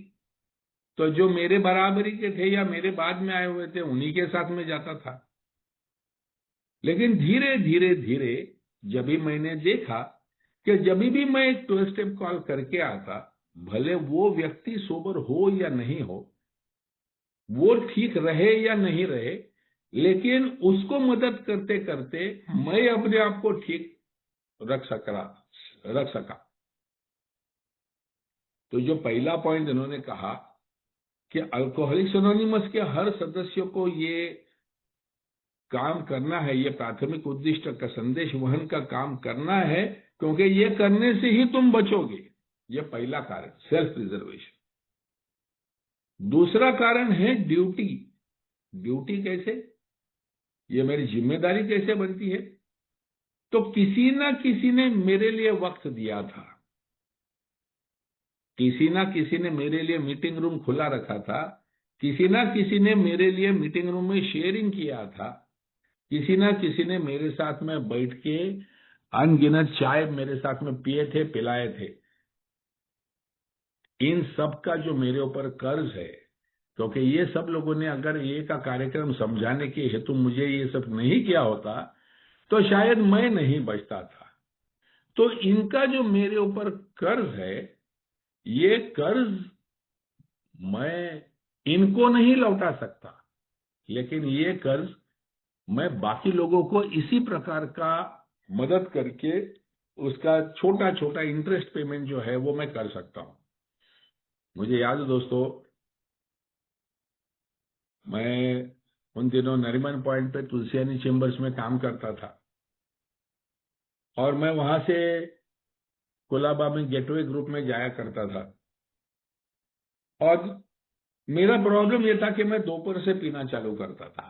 तो जो मेरे बराबरी के थे या मेरे बाद में आए हुए थे उन्हीं के साथ में जाता था। लेकिन धीरे धीरे धीरे जब भी मैंने देखा कि जब भी मैं एक 12 स्टेप कॉल करके आता, भले वो व्यक्ति सोबर हो या नहीं हो, वो ठीक रहे या नहीं रहे, लेकिन उसको मदद करते करते मैं अपने आप को ठीक रख सका। तो जो पहला पॉइंट इन्होंने कहा कि अल्कोहलिक्स एनोनिमस के हर सदस्य को ये काम करना है, ये प्राथमिक उद्दिष्ट का संदेश वहन का काम करना है, क्योंकि ये करने से ही तुम बचोगे। ये पहला कारण, सेल्फ प्रिजर्वेशन। दूसरा कारण है ड्यूटी। ड्यूटी कैसे? ये मेरी जिम्मेदारी कैसे बनती है? तो किसी ना किसी ने मेरे लिए वक्त दिया था, किसी ना किसी ने मेरे लिए मीटिंग रूम खुला रखा था, किसी ना किसी ने मेरे लिए मीटिंग रूम में शेयरिंग किया था, किसी ना किसी ने मेरे साथ में बैठ के अनगिनत चाय मेरे साथ में पिए थे, पिलाए थे। इन सब का जो मेरे ऊपर कर्ज है, क्योंकि ये सब लोगों ने अगर ये का कार्यक्रम समझाने के हेतु मुझे ये सब नहीं किया होता तो शायद मैं नहीं बचता था। तो इनका जो मेरे ऊपर कर्ज है, ये कर्ज मैं इनको नहीं लौटा सकता, लेकिन ये कर्ज मैं बाकी लोगों को इसी प्रकार का मदद करके उसका छोटा छोटा इंटरेस्ट पेमेंट जो है वो मैं कर सकता हूं। मुझे याद है दोस्तों, मैं उन दिनों नरीमन पॉइंट पे तुलसियानी चेंबर्स में काम करता था, और मैं वहां से कोलाबा में गेटवे ग्रुप में जाया करता था। और मेरा प्रॉब्लम ये था कि मैं दोपहर से पीना चालू करता था।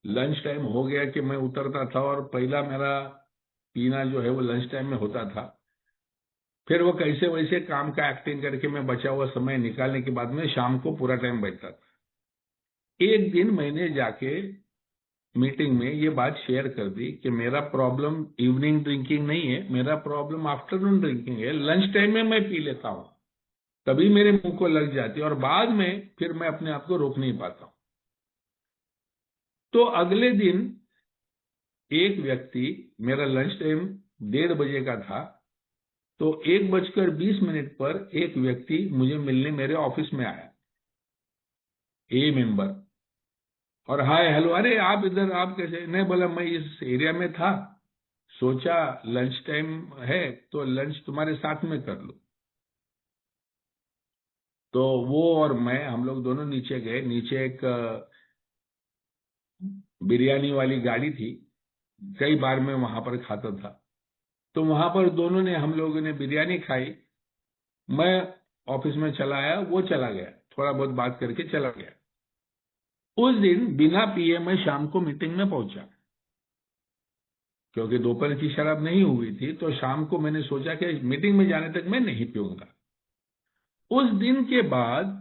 लंच टाइम हो गया कि मैं उतरता था, और पहला मेरा पीना जो है वो लंच टाइम में होता था। फिर वो कैसे वैसे काम का एक्टिंग करके मैं बचा हुआ समय निकालने के बाद में शाम को पूरा टाइम बचता था। एक दिन मैंने जाके मीटिंग में ये बात शेयर कर दी कि मेरा प्रॉब्लम इवनिंग ड्रिंकिंग नहीं है, मेरा प्रॉब्लम आफ्टरनून ड्रिंकिंग है। लंच टाइम में मैं पी लेता हूं, तभी मेरे मुंह को लग जाती है, और बाद में फिर मैं अपने आप को रोक नहीं पाता हूं। तो अगले दिन एक व्यक्ति, मेरा लंच टाइम 1:30 बजे का था, तो 1:20 पर एक व्यक्ति मुझे मिलने मेरे ऑफिस में आया, ए मेंबर। और हाय हेलो, अरे आप इधर, आप कैसे? नहीं, बोला मैं इस एरिया में था, सोचा लंच टाइम है तो लंच तुम्हारे साथ में कर लो। तो वो और मैं, हम लोग दोनों नीचे गए। नीचे एक बिरयानी वाली गाड़ी थी, कई बार मैं वहां पर खाता था। तो वहां पर दोनों ने, हम लोगों ने बिरयानी खाई। मैं ऑफिस में चला आया, वो चला गया, थोड़ा बहुत बात करके चला गया। उस दिन बिना पिए मैं शाम को मीटिंग में पहुंचा, क्योंकि दोपहर की शराब नहीं हुई थी। तो शाम को मैंने सोचा कि मीटिंग में जाने तक मैं नहीं पीऊंगा। उस दिन के बाद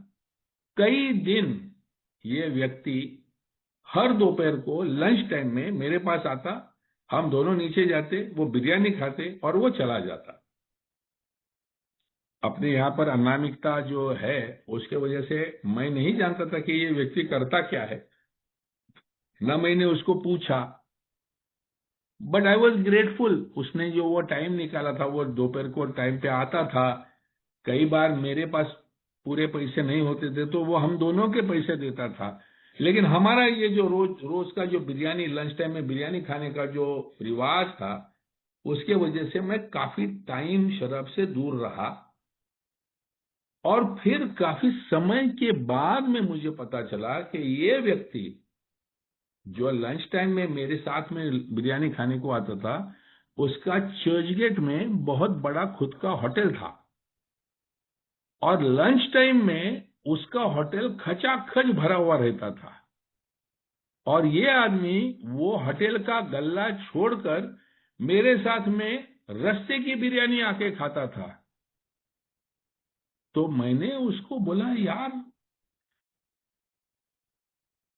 कई दिन ये व्यक्ति हर दोपहर को लंच टाइम में मेरे पास आता, हम दोनों नीचे जाते, वो बिरयानी खाते और वो चला जाता। अपने यहाँ पर अनामिकता जो है उसके वजह से मैं नहीं जानता था कि ये व्यक्ति करता क्या है, न मैंने उसको पूछा। बट आई वॉज ग्रेटफुल, उसने जो वो टाइम निकाला था, वो दोपहर को टाइम पे आता था। कई बार मेरे पास पूरे पैसे नहीं होते थे तो वो हम दोनों के पैसे देता था। लेकिन हमारा ये जो रोज रोज का जो बिरयानी, लंच टाइम में बिरयानी खाने का जो रिवाज था, उसके वजह से मैं काफी टाइम शराब से दूर रहा। और फिर काफी समय के बाद में मुझे पता चला कि ये व्यक्ति जो लंच टाइम में मेरे साथ में बिरयानी खाने को आता था, उसका चर्चगेट में बहुत बड़ा खुद का होटल था, और लंच टाइम में उसका होटल खचाखच भरा हुआ रहता था। और ये आदमी वो होटल का गल्ला छोड़कर मेरे साथ में रस्ते की बिरयानी आके खाता था। तो मैंने उसको बोला, यार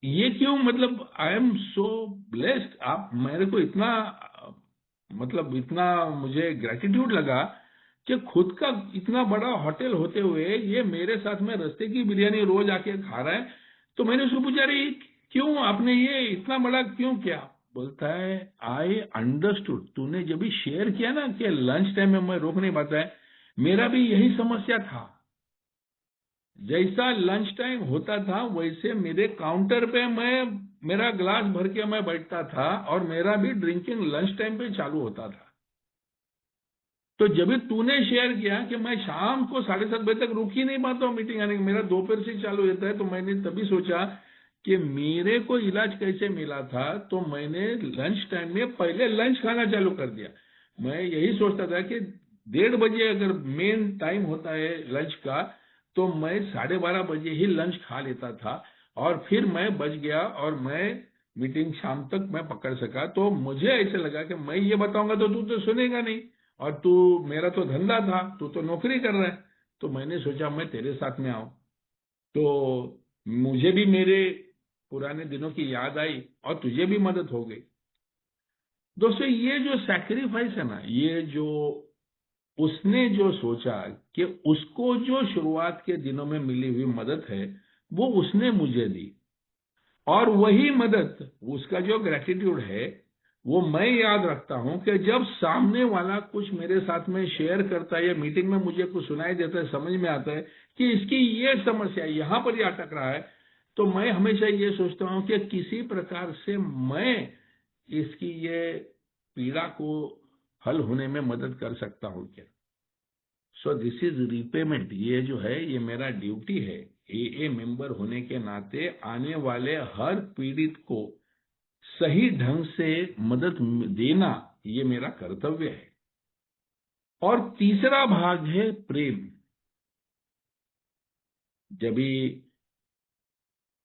ये क्यों, मतलब आई एम सो ब्लेस्ड, आप मेरे को इतना, मतलब इतना मुझे ग्रेटिट्यूड लगा कि खुद का इतना बड़ा होटल होते हुए ये मेरे साथ में रस्ते की बिरयानी रोज आके खा रहा है। तो मैंने उसको पूछा, रही क्यों आपने ये इतना बड़ा क्यों किया? बोलता है, आई अंडरस्टूड, तूने जब भी शेयर किया ना कि लंच टाइम में मैं रोक नहीं पाता है, मेरा भी यही समस्या था। जैसा लंच टाइम होता था वैसे मेरे काउंटर पे मैं, मेरा ग्लास भर के मैं बैठता था, और मेरा भी ड्रिंकिंग लंच टाइम पे चालू होता था। तो जब भी तूने शेयर किया कि मैं शाम को 7:30 बजे तक रुक ही नहीं पाता हूँ मीटिंग आने की, मेरा दोपहर से चालू होता है, तो मैंने तभी सोचा कि मेरे को इलाज कैसे मिला था, तो मैंने लंच टाइम में पहले लंच खाना चालू कर दिया। मैं यही सोचता था कि 1:30 बजे अगर मेन टाइम होता है लंच का, तो मैं 12:30 बजे ही लंच खा लेता था, और फिर मैं बच गया और मैं मीटिंग शाम तक मैं पकड़ सका। तो मुझे ऐसे लगा कि मैं ये बताऊंगा तो तू तो सुनेगा नहीं, और तू, मेरा तो धंधा था, तू तो नौकरी कर रहा है, तो मैंने सोचा मैं तेरे साथ में आऊं। तो मुझे भी मेरे पुराने दिनों की याद आई और तुझे भी मदद हो गई। दोस्तों, ये जो सैक्रिफाइस है ना, ये जो उसने जो सोचा कि उसको जो शुरुआत के दिनों में मिली हुई मदद है वो उसने मुझे दी, और वही मदद, उसका जो ग्रेटिट्यूड है वो मैं याद रखता हूं कि जब सामने वाला कुछ मेरे साथ में शेयर करता है या मीटिंग में मुझे कुछ सुनाई देता है, समझ में आता है कि इसकी ये समस्या यहां पर ही अटक रहा है, तो मैं हमेशा ये सोचता हूं कि किसी प्रकार से मैं इसकी ये पीड़ा को हल होने में मदद कर सकता हूं क्या। सो दिस इज रिपेमेंट, ये जो है ये मेरा ड्यूटी है, एए मेंबर होने के नाते आने वाले हर पीड़ित को सही ढंग से मदद देना, ये मेरा कर्तव्य है। और तीसरा भाग है प्रेम। जब भी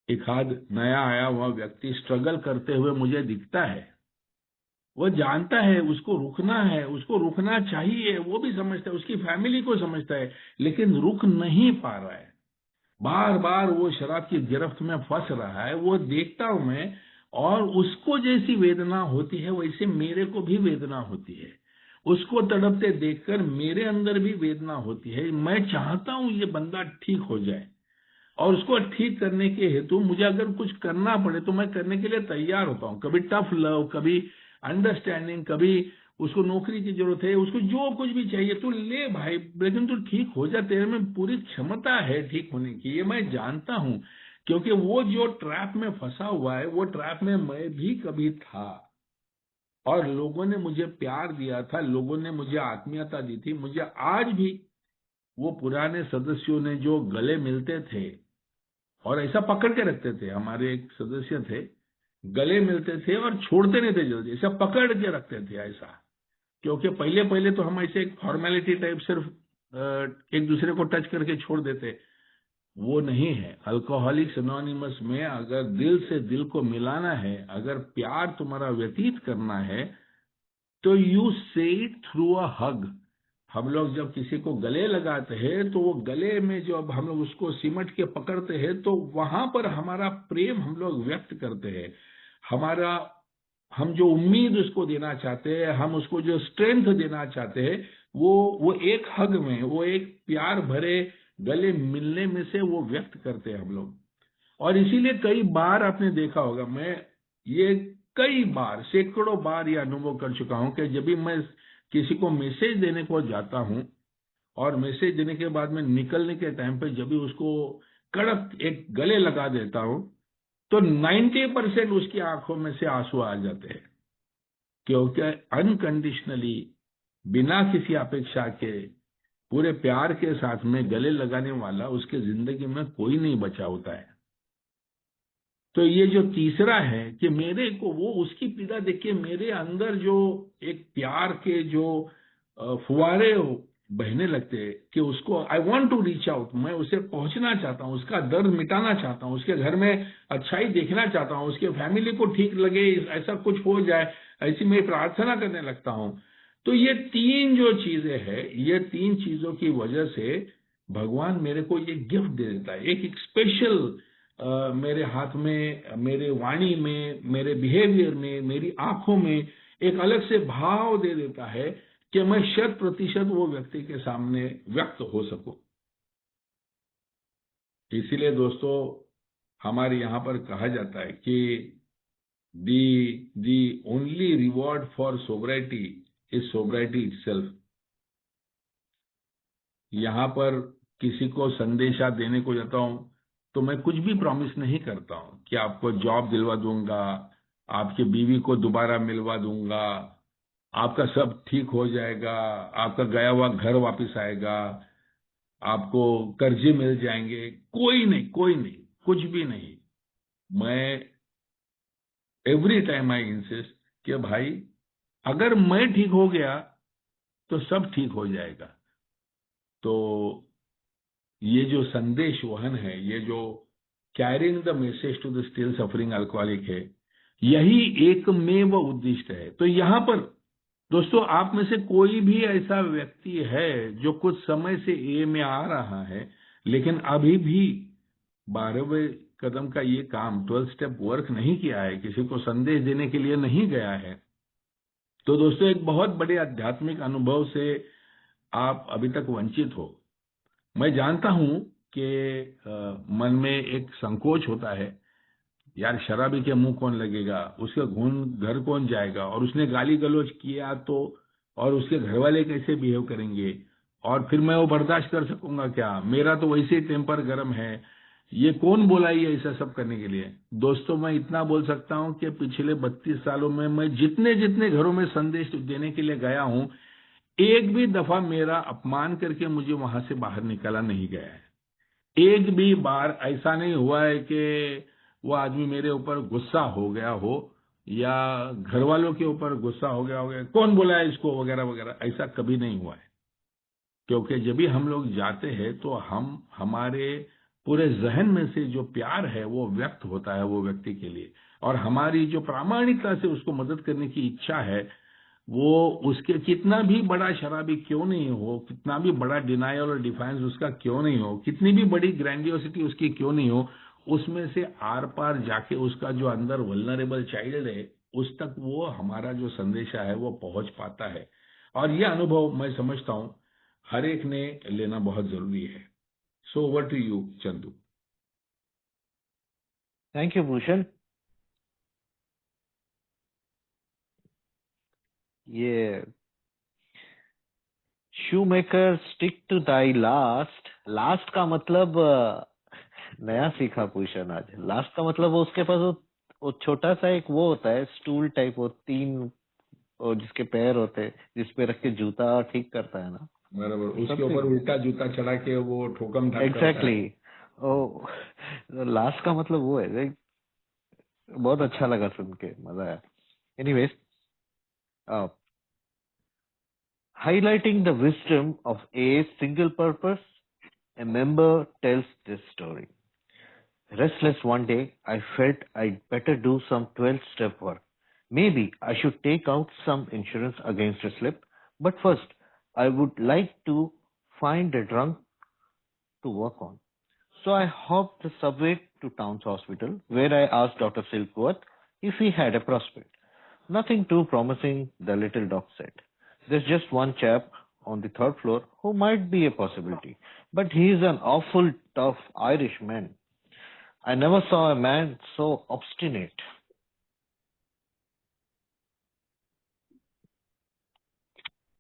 एक आध नया आया हुआ व्यक्ति स्ट्रगल करते हुए मुझे दिखता है, वो जानता है उसको रुकना है, उसको रुकना चाहिए, वो भी समझता है, उसकी फैमिली को समझता है, लेकिन रुक नहीं पा रहा है, बार बार वो शराब की गिरफ्त में फंस रहा है, वो देखता हूं मैं, और उसको जैसी वेदना होती है वैसे मेरे को भी वेदना होती है। उसको तड़पते देखकर मेरे अंदर भी वेदना होती है। मैं चाहता हूं ये बंदा ठीक हो जाए, और उसको ठीक करने के हेतु मुझे अगर कुछ करना पड़े तो मैं करने के लिए तैयार होता हूं। कभी टफ लव, कभी अंडरस्टैंडिंग, कभी उसको नौकरी की जरूरत है, उसको जो कुछ भी चाहिए तू ले भाई, लेकिन तू ठीक हो जा, तेरे में पूरी क्षमता है ठीक होने की, ये मैं जानता हूं। क्योंकि वो जो ट्रैप में फंसा हुआ है, वो ट्रैप में मैं भी कभी था, और लोगों ने मुझे प्यार दिया था, लोगों ने मुझे आत्मीयता दी थी। मुझे आज भी वो पुराने सदस्यों ने जो गले मिलते थे और ऐसा पकड़ के रखते थे, हमारे एक सदस्य थे, गले मिलते थे और छोड़ते नहीं थे जल्दी, ऐसा पकड़ के रखते थे ऐसा। क्योंकि पहले पहले तो हम ऐसे एक फॉर्मेलिटी टाइप सिर्फ एक दूसरे को टच करके छोड़ देते, वो नहीं है। अल्कोहलिक्स एनोनिमस में अगर दिल से दिल को मिलाना है, अगर प्यार तुम्हारा व्यतीत करना है, तो यू से इट थ्रू अ हग। हम लोग जब किसी को गले लगाते हैं तो वो गले में जब हम लोग उसको सिमट के पकड़ते हैं, तो वहां पर हमारा प्रेम हम लोग व्यक्त करते हैं, हमारा, हम जो उम्मीद उसको देना चाहते हैं, हम उसको जो स्ट्रेंथ देना चाहते हैं, वो एक हग में, वो एक प्यार भरे गले मिलने में से वो व्यक्त करते हैं हम लोग। और इसीलिए कई बार आपने देखा होगा, मैं ये कई बार, सैकड़ों बार ये अनुभव कर चुका हूं कि जब भी मैं किसी को मैसेज देने को जाता हूं, और मैसेज देने के बाद में निकलने के टाइम पे जब भी उसको कड़क एक गले लगा देता हूं, तो 90% उसकी आंखों में से आंसू आ जाते हैं। क्योंकि अनकंडीशनली, बिना किसी अपेक्षा के, पूरे प्यार के साथ में गले लगाने वाला उसके जिंदगी में कोई नहीं बचा होता है। तो ये जो तीसरा है कि मेरे को वो उसकी पीड़ा देख के मेरे अंदर जो एक प्यार के जो फुवारे बहने लगते हैं, कि उसको I want to reach out, मैं उसे पहुंचना चाहता हूं, उसका दर्द मिटाना चाहता हूं, उसके घर में अच्छाई देखना चाहता हूं, उसके फैमिली को ठीक लगे, ऐसा कुछ हो जाए, ऐसी मैं प्रार्थना करने लगता हूं। तो ये तीन जो चीजें हैं, ये तीन चीजों की वजह से भगवान मेरे को ये गिफ्ट दे देता है, एक स्पेशल मेरे हाथ में, मेरे वाणी में, मेरे बिहेवियर में, मेरी आंखों में एक अलग से भाव दे देता है कि मैं 100% वो व्यक्ति के सामने व्यक्त हो सकूं। इसीलिए दोस्तों, हमारे यहां पर कहा जाता है कि the only reward for sobriety is sobriety itself. यहां पर किसी को संदेशा देने को जाता हूं तो मैं कुछ भी प्रॉमिस नहीं करता हूं कि आपको जॉब दिलवा दूंगा, आपकी बीवी को दोबारा मिलवा दूंगा, आपका सब ठीक हो जाएगा, आपका गया हुआ घर वापस आएगा, आपको कर्जे मिल जाएंगे। कोई नहीं, कोई नहीं, कुछ भी नहीं। मैं एवरी टाइम आई इंसिस्ट कि भाई अगर मैं ठीक हो गया तो सब ठीक हो जाएगा। तो ये जो संदेश वहन है, ये जो carrying the message to the still suffering alcoholic है, यही एकमेव उद्दिष्ट है। तो यहाँ पर दोस्तों, आप में से कोई भी ऐसा व्यक्ति है जो कुछ समय से ए में आ रहा है, लेकिन अभी भी 12वें कदम का ये काम 12 स्टेप वर्क नहीं किया है, किसी को संदेश देने के लिए नहीं गया है, तो दोस्तों एक बहुत बड़े आध्यात्मिक अनुभव से आप अभी तक वंचित हो। मैं जानता हूं कि मन में एक संकोच होता है, यार शराबी के मुंह कौन लगेगा, उसके घर कौन जाएगा, और उसने गाली गलौज किया तो, और उसके घर वाले कैसे बिहेव करेंगे, और फिर मैं वो बर्दाश्त कर सकूंगा क्या, मेरा तो वैसे ही टेम्पर गर्म है, ये कौन बोला ये ऐसा सब करने के लिए। दोस्तों मैं इतना बोल सकता हूं कि पिछले 32 सालों में मैं जितने जितने घरों में संदेश देने के लिए गया हूं, एक भी दफा मेरा अपमान करके मुझे वहां से बाहर निकाला नहीं गया है। एक भी बार ऐसा नहीं हुआ है कि वो आदमी मेरे ऊपर गुस्सा हो गया हो, या घर वालों के ऊपर गुस्सा हो गया कौन बोला है इसको वगैरह वगैरह, ऐसा कभी नहीं हुआ है। क्योंकि जब भी हम लोग जाते हैं तो हम हमारे पूरे जहन में से जो प्यार है वो व्यक्त होता है वो व्यक्ति के लिए, और हमारी जो प्रामाणिकता से उसको मदद करने की इच्छा है, वो उसके कितना भी बड़ा शराबी क्यों नहीं हो, कितना भी बड़ा डिनायल और डिफाइंस उसका क्यों नहीं हो, कितनी भी बड़ी ग्रैंडियोसिटी उसकी क्यों नहीं हो, उसमें से आर पार जाके उसका जो अंदर वल्नरेबल चाइल्ड है, उस तक वो हमारा जो संदेशा है वो पहुंच पाता है। और ये अनुभव मैं समझता हूं हर एक ने लेना बहुत जरूरी है। So over to you Chandu. Thank you Bhushan. ये shoe maker stick to thy last, last का मतलब नया सीखा भूषण आज। लास्ट का मतलब वो उसके पास वो छोटा सा एक वो होता है स्टूल टाइप, वो 3 वो जिसके पैर होते हैं, जिसपे रख के जूता ठीक करता है ना, बराबर, उसके समथिंग। ऊपर उल्टा जूता चढ़ा के वो ठोकम ठाक करता है। एग्जैक्टली। ओ, लास्ट का मतलब वो है। देख, बहुत अच्छा लगा सुन के, मजा आया। Anyways, highlighting the wisdom of a single purpose, a member tells this story. Restless one day, I felt I'd better do some 12-step work. Maybe I should take out some insurance against a slip, but first, I would like to find a drunk to work on. So I hopped the subway to Town's Hospital, where I asked Dr. Silkworth if he had a prospect. Nothing too promising, the little doc said. There's just one chap on the 3rd floor who might be a possibility, but he's an awful tough Irishman. I never saw a man so obstinate.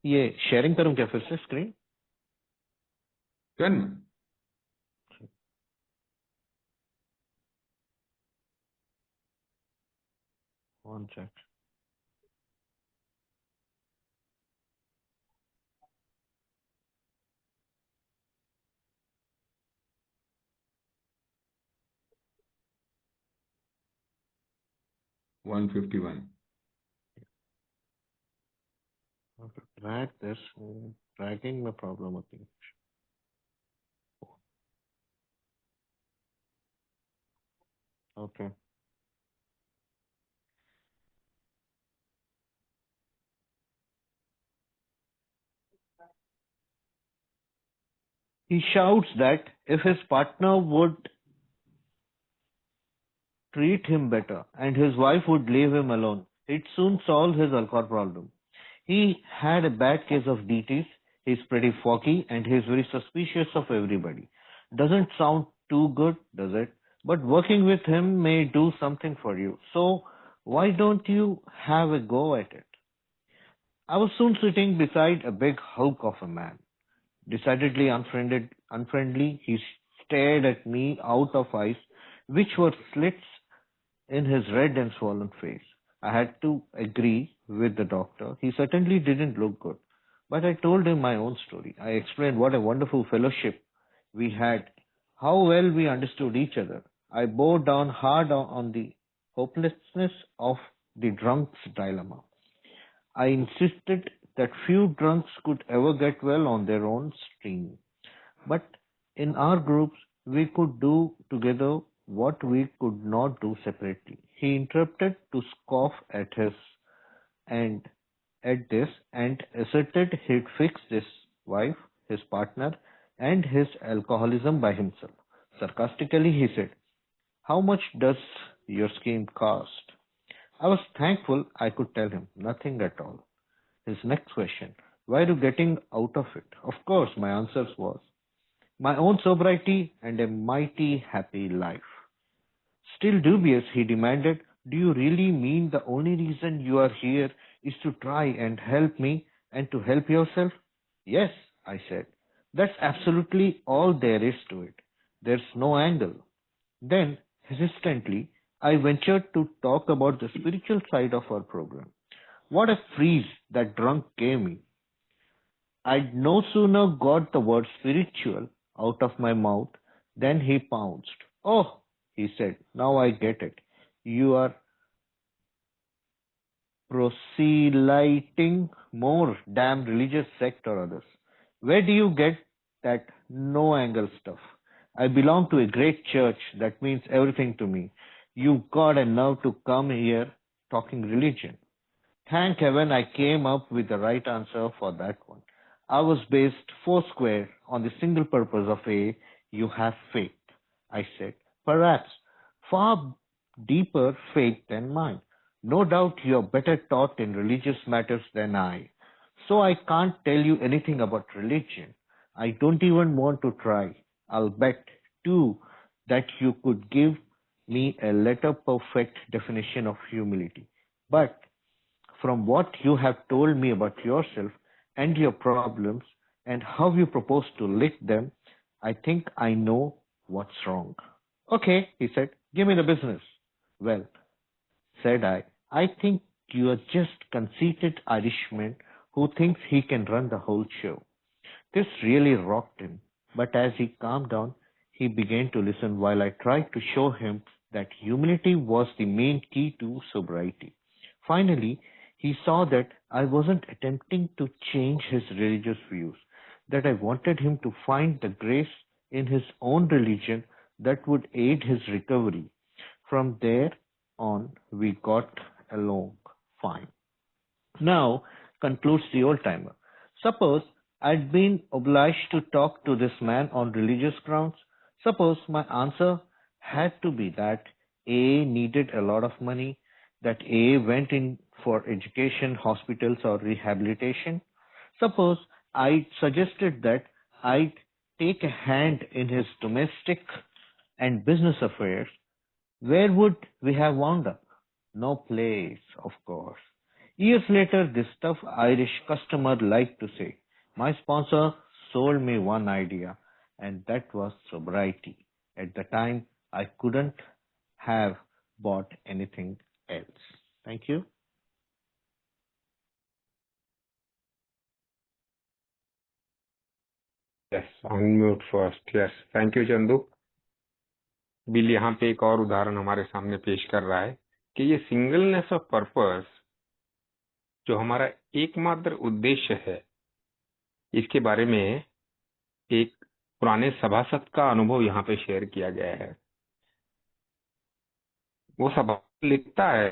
ये sharing करूं क्या फिर से screen? कन 1 sec. One 151। Drag this. Dragging में problem होती है. Okay. He shouts that if his partner would treat him better and his wife would leave him alone, he'd soon solve his alcohol problem. He had a bad case of DTs. He's pretty foggy and he's very suspicious of everybody. Doesn't sound too good, does it? But working with him may do something for you. So why don't you have a go at it? I was soon sitting beside a big hulk of a man. Decidedly unfriendly, he stared at me out of eyes which were slits in his red and swollen face. I had to agree with the doctor. He certainly didn't look good. But I told him my own story. I explained what a wonderful fellowship we had, how well we understood each other. I bore down hard on the hopelessness of the drunk's dilemma. I insisted that few drunks could ever get well on their own steam. But in our groups, we could do together what we could not do separately. He interrupted to scoff and at this and asserted he'd fix his wife, his partner, and his alcoholism by himself. Sarcastically, he said, "How much does your scheme cost?" I was thankful I could tell him nothing at all. His next question, "Why are you getting out of it?" Of course, my answer was, "My own sobriety and a mighty happy life." Still dubious, he demanded, "Do you really mean the only reason you are here is to try and help me and to help yourself?" "Yes," I said. "That's absolutely all there is to it. There's no angle." Then, hesitantly, I ventured to talk about the spiritual side of our program. What a freeze that drunk gave me. I'd no sooner got the word spiritual out of my mouth than he pounced. "Oh," he said, "now I get it. You are proselyting more damn religious sect or others. Where do you get that no angle stuff? I belong to a great church that means everything to me. You've got a nerve to come here talking religion." Thank heaven I came up with the right answer for that one. I was based foursquare on the single purpose of you have faith. I said, "Perhaps far deeper faith than mine. No doubt you're better taught in religious matters than I. So I can't tell you anything about religion. I don't even want to try. I'll bet, too, that you could give me a letter perfect definition of humility. But from what you have told me about yourself and your problems and how you propose to lick them, I think I know what's wrong." "Okay," he said, "give me the business." "Well," said I think you are just conceited Irishman who thinks he can run the whole show." This really rocked him, but as he calmed down, he began to listen while I tried to show him that humility was the main key to sobriety. Finally, he saw that I wasn't attempting to change his religious views, that I wanted him to find the grace in his own religion that would aid his recovery. From there on, we got along fine. Now, concludes the old timer, suppose I'd been obliged to talk to this man on religious grounds. Suppose my answer had to be that A needed a lot of money, that A went in for education, hospitals, or rehabilitation. Suppose I suggested that I'd take a hand in his domestic and business affairs. Where would we have wound up? No place, of course. Years later, this tough Irish customer liked to say, "My sponsor sold me one idea, and that was sobriety. At the time, I couldn't have bought anything else." Thank you. Yes, unmute first. Yes, thank you, Chandu. Bill यहाँ पे एक और उदाहरण हमारे सामने पेश कर रहा है कि ये सिंगलनेस ऑफ पर्पस जो हमारा एकमात्र उद्देश्य है, इसके बारे में एक पुराने सभासद का अनुभव यहाँ पे शेयर किया गया है। वो सभासद लिखता है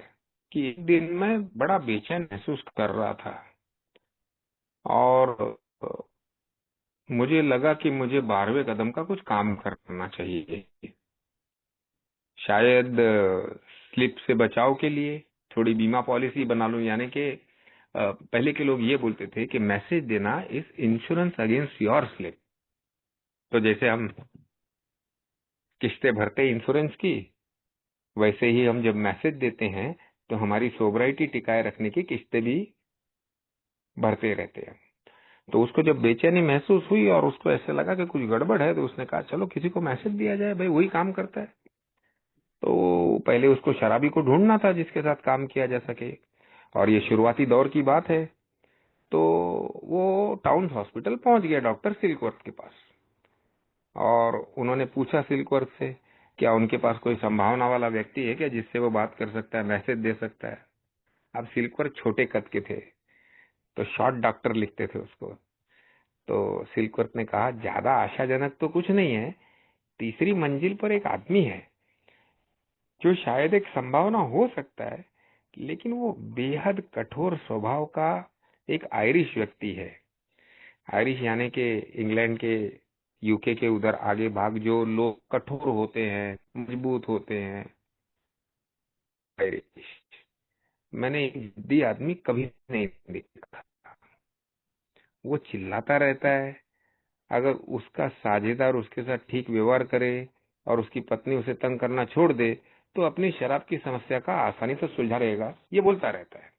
कि एक दिन मैं बड़ा बेचैन महसूस कर रहा था और मुझे लगा कि मुझे 12वें कदम का कुछ काम करना चाहिए। शायद स्लिप से बचाव के लिए थोड़ी बीमा पॉलिसी बना लूं, यानी कि पहले के लोग ये बोलते थे कि मैसेज देना is insurance against your slip. तो जैसे हम किस्तें भरते इंश्योरेंस की, वैसे ही हम जब मैसेज देते हैं तो हमारी सोबराइटी टिकाए रखने की किस्तें भी भरते रहते हैं। तो उसको जब बेचैनी महसूस हुई और उसको ऐसे लगा कि कुछ गड़बड़ है, तो उसने कहा चलो किसी को मैसेज दिया जाए, भाई वही काम करता है। तो पहले उसको शराबी को ढूंढना था जिसके साथ काम किया जा सके, और ये शुरुआती दौर की बात है। तो वो टाउन हॉस्पिटल पहुंच गया डॉक्टर सिल्कवर्थ के पास, और उन्होंने पूछा सिल्कवर्थ से क्या उनके पास कोई संभावना वाला व्यक्ति है क्या जिससे वो बात कर सकता है, मैसेज दे सकता है। अब सिल्कवर्थ छोटे कद के थे तो शॉर्ट डॉक्टर लिखते थे उसको। तो सिल्कवर्थ ने कहा ज्यादा आशाजनक तो कुछ नहीं है, तीसरी मंजिल पर एक आदमी है जो शायद एक संभावना हो सकता है, लेकिन वो बेहद कठोर स्वभाव का एक आयरिश व्यक्ति है। आयरिश यानी कि इंग्लैंड के, यूके के उधर आगे भाग जो लोग कठोर होते हैं, मजबूत होते हैं, आयरिश। मैंने एक जिद्दी आदमी कभी नहीं देखा। वो चिल्लाता रहता है, अगर उसका साझेदार उसके साथ ठीक व्यवहार करे और उसकी पत्नी उसे तंग करना छोड़ दे तो अपनी शराब की समस्या का आसानी से सुलझा रहेगा, ये बोलता रहता है।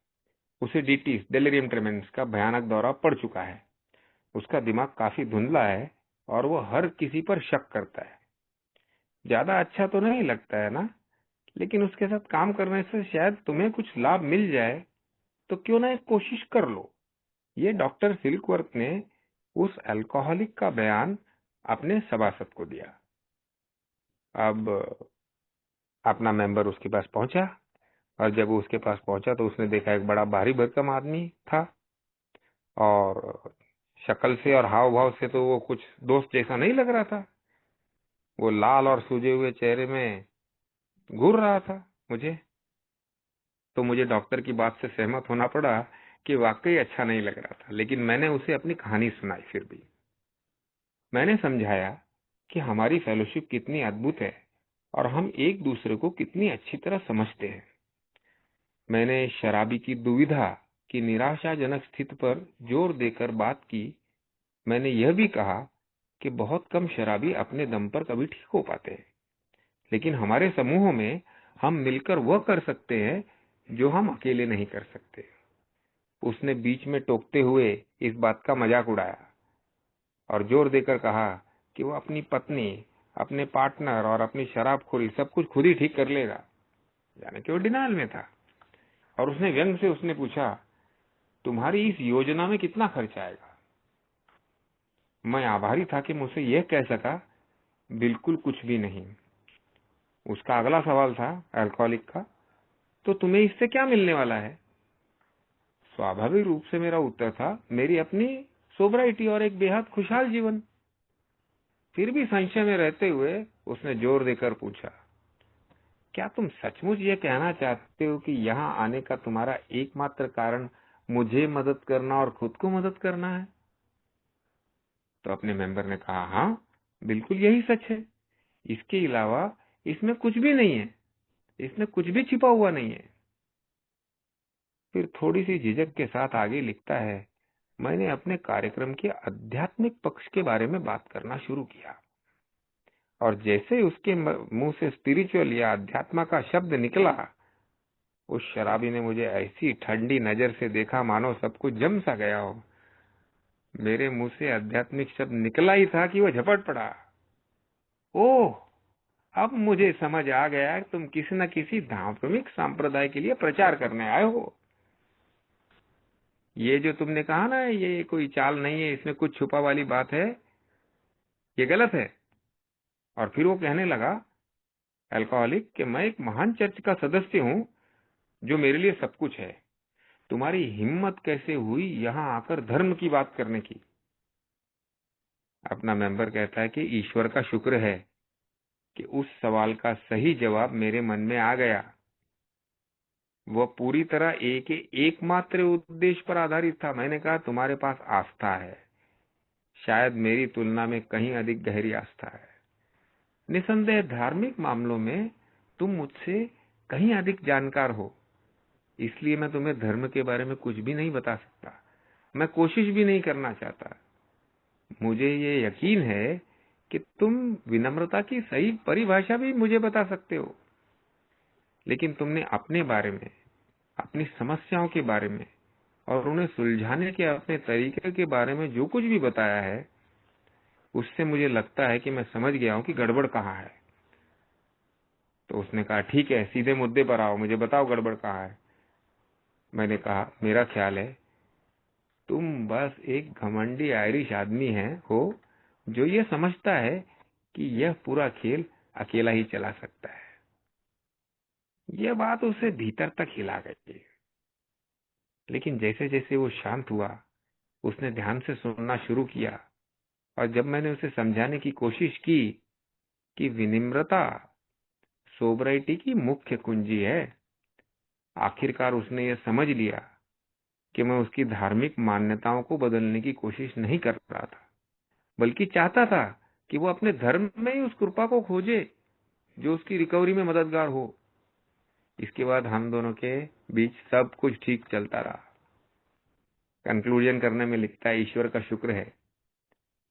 उसे डीटीस, डेलिरियम ट्रेमेंस का भयानक दौरा पड़ चुका है। उसका दिमाग काफी धुंधला है और वो हर किसी पर शक करता है। ज्यादा अच्छा तो नहीं लगता है ना, लेकिन उसके साथ काम करने से शायद तुम्हें कुछ लाभ मिल जाए, तो क्यों ना एक कोशिश कर लो। ये डॉक्टर सिल्कवर्थ ने उस अल्कोहलिक का बयान अपने सभासद को दिया। अब अपना मेंबर उसके पास पहुंचा, और जब वो उसके पास पहुंचा तो उसने देखा एक बड़ा भारी भरकम आदमी था, और शक्ल से और हाव भाव से तो वो कुछ दोस्त जैसा नहीं लग रहा था। वो लाल और सूजे हुए चेहरे में घूर रहा था मुझे। तो मुझे डॉक्टर की बात से सहमत होना पड़ा कि वाकई अच्छा नहीं लग रहा था, लेकिन मैंने उसे अपनी कहानी सुनाई। फिर भी मैंने समझाया कि हमारी फेलोशिप कितनी अद्भुत है और हम एक दूसरे को कितनी अच्छी तरह समझते हैं। मैंने शराबी की दुविधा की निराशाजनक स्थिति पर जोर देकर बात की। मैंने यह भी कहा कि बहुत कम शराबी अपने दम पर कभी ठीक हो पाते हैं, लेकिन हमारे समूहों में हम मिलकर वह कर सकते हैं जो हम अकेले नहीं कर सकते। उसने बीच में टोकते हुए इस बात का मजाक उड़ाया और जोर देकर कहा कि वो अपनी पत्नी, अपने पार्टनर और अपनी शराबखोरी सब कुछ खुद ही ठीक कर लेगा। यानी कि वो डिनायल में था। और उसने व्यंग से उसने पूछा, तुम्हारी इस योजना में कितना खर्च आएगा? मैं आभारी था कि मुझसे यह कह सका, बिल्कुल कुछ भी नहीं। उसका अगला सवाल था अल्कोहलिक का, तो तुम्हें इससे क्या मिलने वाला है? स्वाभाविक रूप से मेरा उत्तर था, मेरी अपनी सोब्राइटी और एक बेहद खुशहाल जीवन। फिर भी संशय में रहते हुए उसने जोर देकर पूछा, क्या तुम सचमुच ये कहना चाहते हो कि यहाँ आने का तुम्हारा एकमात्र कारण मुझे मदद करना और खुद को मदद करना है? तो अपने मेंबर ने कहा, हाँ बिल्कुल यही सच है। इसके अलावा इसमें कुछ भी नहीं है, इसमें कुछ भी छिपा हुआ नहीं है। फिर थोड़ी सी झिझक के साथ आगे लिखता है, मैंने अपने कार्यक्रम के आध्यात्मिक पक्ष के बारे में बात करना शुरू किया, और जैसे उसके मुंह से स्पिरिचुअल या अध्यात्म का शब्द निकला, उस शराबी ने मुझे ऐसी ठंडी नजर से देखा मानो सब कुछ जम सा गया हो। मेरे मुंह से आध्यात्मिक शब्द निकला ही था कि वह झपट पड़ा। ओह, अब मुझे समझ आ गया कि तुम किसी न किसी धार्मिक संप्रदाय के लिए प्रचार करने आए हो। ये जो तुमने कहा ना, ये कोई चाल नहीं है, इसमें कुछ छुपा वाली बात है, ये गलत है। और फिर वो कहने लगा, अल्कोहलिक, कि मैं एक महान चर्च का सदस्य हूं जो मेरे लिए सब कुछ है। तुम्हारी हिम्मत कैसे हुई यहाँ आकर धर्म की बात करने की? अपना मेंबर कहता है कि ईश्वर का शुक्र है कि उस सवाल का सही जवाब मेरे मन में आ गया। वह पूरी तरह एकमात्र उद्देश्य पर आधारित था। मैंने कहा, तुम्हारे पास आस्था है, शायद मेरी तुलना में कहीं अधिक गहरी आस्था है। निसंदेह धार्मिक मामलों में तुम मुझसे कहीं अधिक जानकार हो, इसलिए मैं तुम्हें धर्म के बारे में कुछ भी नहीं बता सकता। मैं कोशिश भी नहीं करना चाहता। मुझे ये यकीन है कि तुम विनम्रता की सही परिभाषा भी मुझे बता सकते हो, लेकिन तुमने अपने बारे में, अपनी समस्याओं के बारे में और उन्हें सुलझाने के अपने तरीके के बारे में जो कुछ भी बताया है, उससे मुझे लगता है कि मैं समझ गया हूं कि गड़बड़ कहाँ है। तो उसने कहा ठीक है, सीधे मुद्दे पर आओ, मुझे बताओ गड़बड़ कहाँ है। मैंने कहा मेरा ख्याल है तुम बस एक घमंडी आयरिश आदमी हो जो ये समझता है कि यह पूरा खेल अकेला ही चला सकता है। यह बात उसे भीतर तक हिला गई, लेकिन जैसे जैसे वो शांत हुआ उसने ध्यान से सुनना शुरू किया, और जब मैंने उसे समझाने की कोशिश की कि विनम्रता सोबराइटी की मुख्य कुंजी है, आखिरकार उसने यह समझ लिया कि मैं उसकी धार्मिक मान्यताओं को बदलने की कोशिश नहीं कर रहा था, बल्कि चाहता था कि वो अपने धर्म में ही उस कृपा को खोजे जो उसकी रिकवरी में मददगार हो। इसके बाद हम दोनों के बीच सब कुछ ठीक चलता रहा। कंक्लूजन करने में लिखता है, ईश्वर का शुक्र है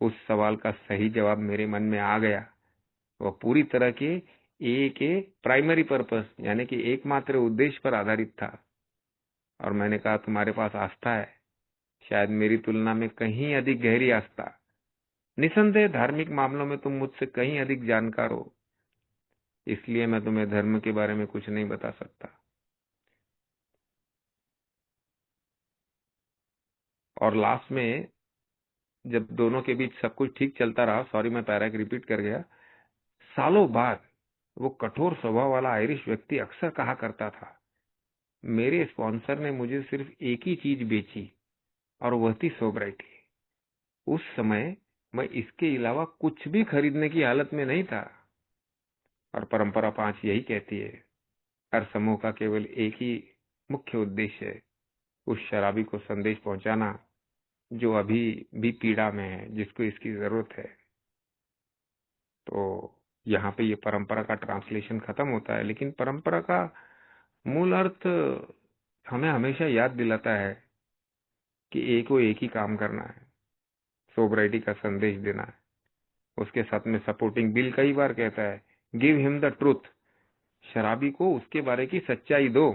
उस सवाल का सही जवाब मेरे मन में आ गया। वह पूरी तरह के के प्राइमरी पर्पस यानी कि एकमात्र उद्देश्य पर आधारित था। और मैंने कहा तुम्हारे पास आस्था है, शायद मेरी तुलना में कहीं अधिक गहरी आस्था। निसंदेह धार्मिक मामलों में तुम मुझसे कहीं अधिक जानकार हो, इसलिए मैं तुम्हें धर्म के बारे में कुछ नहीं बता सकता। और लास्ट में जब दोनों के बीच सब कुछ ठीक चलता रहा, सॉरी मैं पैरा रिपीट कर गया, सालों बाद वो कठोर स्वभाव वाला आयरिश व्यक्ति अक्सर कहा करता था, मेरे स्पॉन्सर ने मुझे सिर्फ एक ही चीज बेची और वह थी सोबराइटी। उस समय मैं इसके अलावा कुछ भी खरीदने की हालत में नहीं था। और परंपरा 5 यही कहती है, हर समूह का केवल एक ही मुख्य उद्देश्य है, उस शराबी को संदेश पहुंचाना जो अभी भी पीड़ा में है, जिसको इसकी जरूरत है। तो यहाँ पे ये परंपरा का ट्रांसलेशन खत्म होता है, लेकिन परंपरा का मूल अर्थ हमें हमेशा याद दिलाता है कि एक को एक ही काम करना है, सोबराइटी का संदेश देना है। उसके साथ में सपोर्टिंग बिल कई बार कहता है, गिव हिम द ट्रूथ, शराबी को उसके बारे की सच्चाई दो।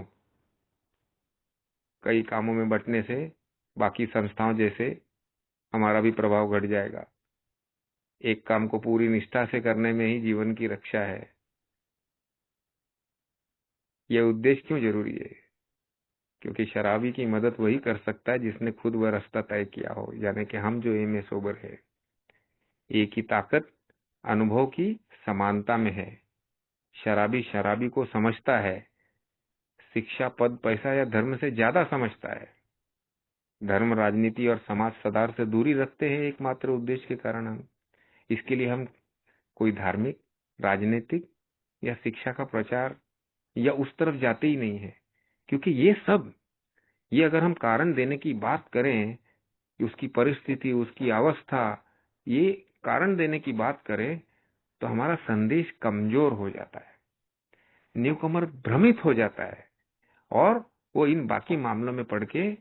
कई कामों में बंटने से बाकी संस्थाओं जैसे हमारा भी प्रभाव घट जाएगा। एक काम को पूरी निष्ठा से करने में ही जीवन की रक्षा है। यह उद्देश्य क्यों जरूरी है? क्योंकि शराबी की मदद वही कर सकता है जिसने खुद वह रास्ता तय किया हो, यानी कि हम जो एम ए सोबर है। एक ही ताकत अनुभव की समानता में है। शराबी शराबी को समझता है, शिक्षा पद पैसा या धर्म से ज्यादा समझता है। धर्म राजनीति और समाज सुधार से दूरी रखते हैं एकमात्र उद्देश्य के कारण। हम इसके लिए हम कोई धार्मिक, राजनीतिक या शिक्षा का प्रचार या उस तरफ जाते ही नहीं है। क्योंकि ये अगर हम कारण देने की बात करें कि उसकी परिस्थिति, उसकी अवस्था, ये कारण देने की बात करें तो हमारा संदेश कमजोर हो जाता है, न्यूकमर भ्रमित हो जाता है और वो इन बाकी मामलों में पड़ के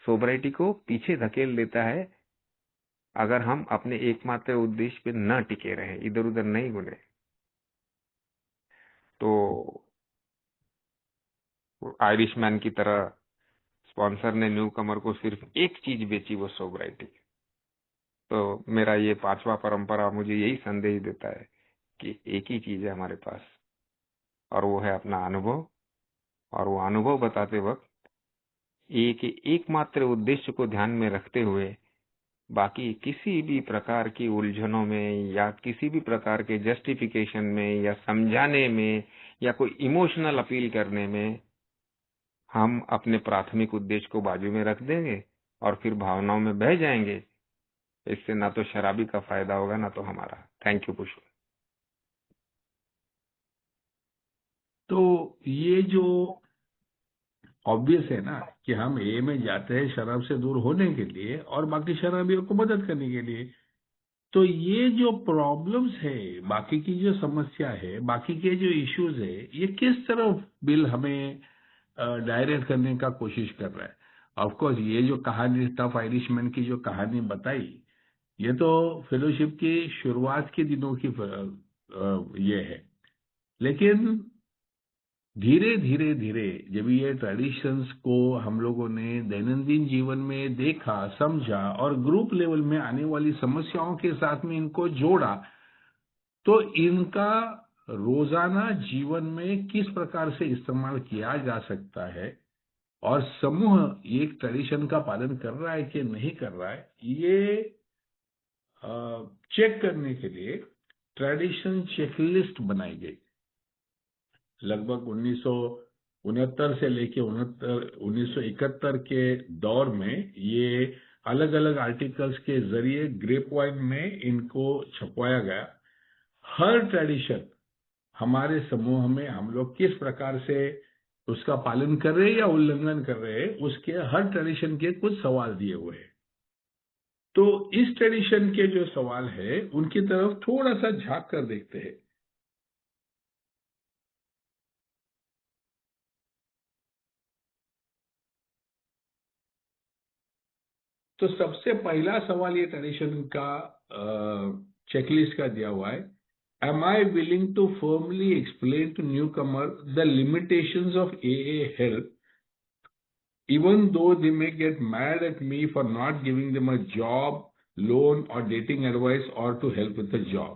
सोबराइटी को पीछे धकेल देता है, अगर हम अपने एकमात्र उद्देश्य पे न टिके रहे, इधर उधर नहीं घुले। तो आयरिशमैन की तरह स्पॉन्सर ने न्यूकमर को सिर्फ एक चीज बेची, वो सोबराइटी। तो मेरा ये 5वां परंपरा मुझे यही संदेश देता है कि एक ही चीज है हमारे पास, और वो है अपना अनुभव। और वो अनुभव बताते वक्त एकमात्र उद्देश्य को ध्यान में रखते हुए बाकी किसी भी प्रकार की उलझनों में या किसी भी प्रकार के जस्टिफिकेशन में या समझाने में या कोई इमोशनल अपील करने में हम अपने प्राथमिक उद्देश्य को बाजू में रख देंगे और फिर भावनाओं में बह जाएंगे। इससे ना तो शराबी का फायदा होगा ना तो हमारा। थैंक यू पुष्प। तो ये जो ऑब्वियस है ना कि हम ए में जाते हैं शराब से दूर होने के लिए और बाकी शराबियों को मदद करने के लिए। तो ये जो प्रॉब्लम्स है, बाकी की जो समस्या है, बाकी के जो इश्यूज है, ये किस तरफ बिल हमें डायरेक्ट करने का कोशिश कर रहा है। ऑफ कोर्स ये जो कहानी टफ आयरिशमैन की जो कहानी बताई, ये तो फेलोशिप की शुरुआत के दिनों की ये है। लेकिन धीरे धीरे धीरे जब ये ट्रेडिशंस को हम लोगों ने दैनंदिन जीवन में देखा, समझा और ग्रुप लेवल में आने वाली समस्याओं के साथ में इनको जोड़ा, तो इनका रोजाना जीवन में किस प्रकार से इस्तेमाल किया जा सकता है और समूह एक ट्रेडिशन का पालन कर रहा है कि नहीं कर रहा है, ये चेक करने के लिए ट्रेडिशन चेकलिस्ट बनाई गई। लगभग 1969 से लेके 1971 के दौर में ये अलग अलग आर्टिकल्स के जरिए ग्रेपवाइन में इनको छपवाया गया। हर ट्रेडिशन हमारे समूह में हम लोग किस प्रकार से उसका पालन कर रहे हैं या उल्लंघन कर रहे हैं, उसके हर ट्रेडिशन के कुछ सवाल दिए हुए हैं। तो इस ट्रेडिशन के जो सवाल है उनकी तरफ थोड़ा सा झांक कर देखते हैं। तो सबसे पहला सवाल ये ट्रेडिशन का चेकलिस्ट का दिया हुआ है। Am I willing to firmly explain to newcomer the limitations of AA help, even though they may get mad at me for not giving them a job, loan or dating advice or to help with the job?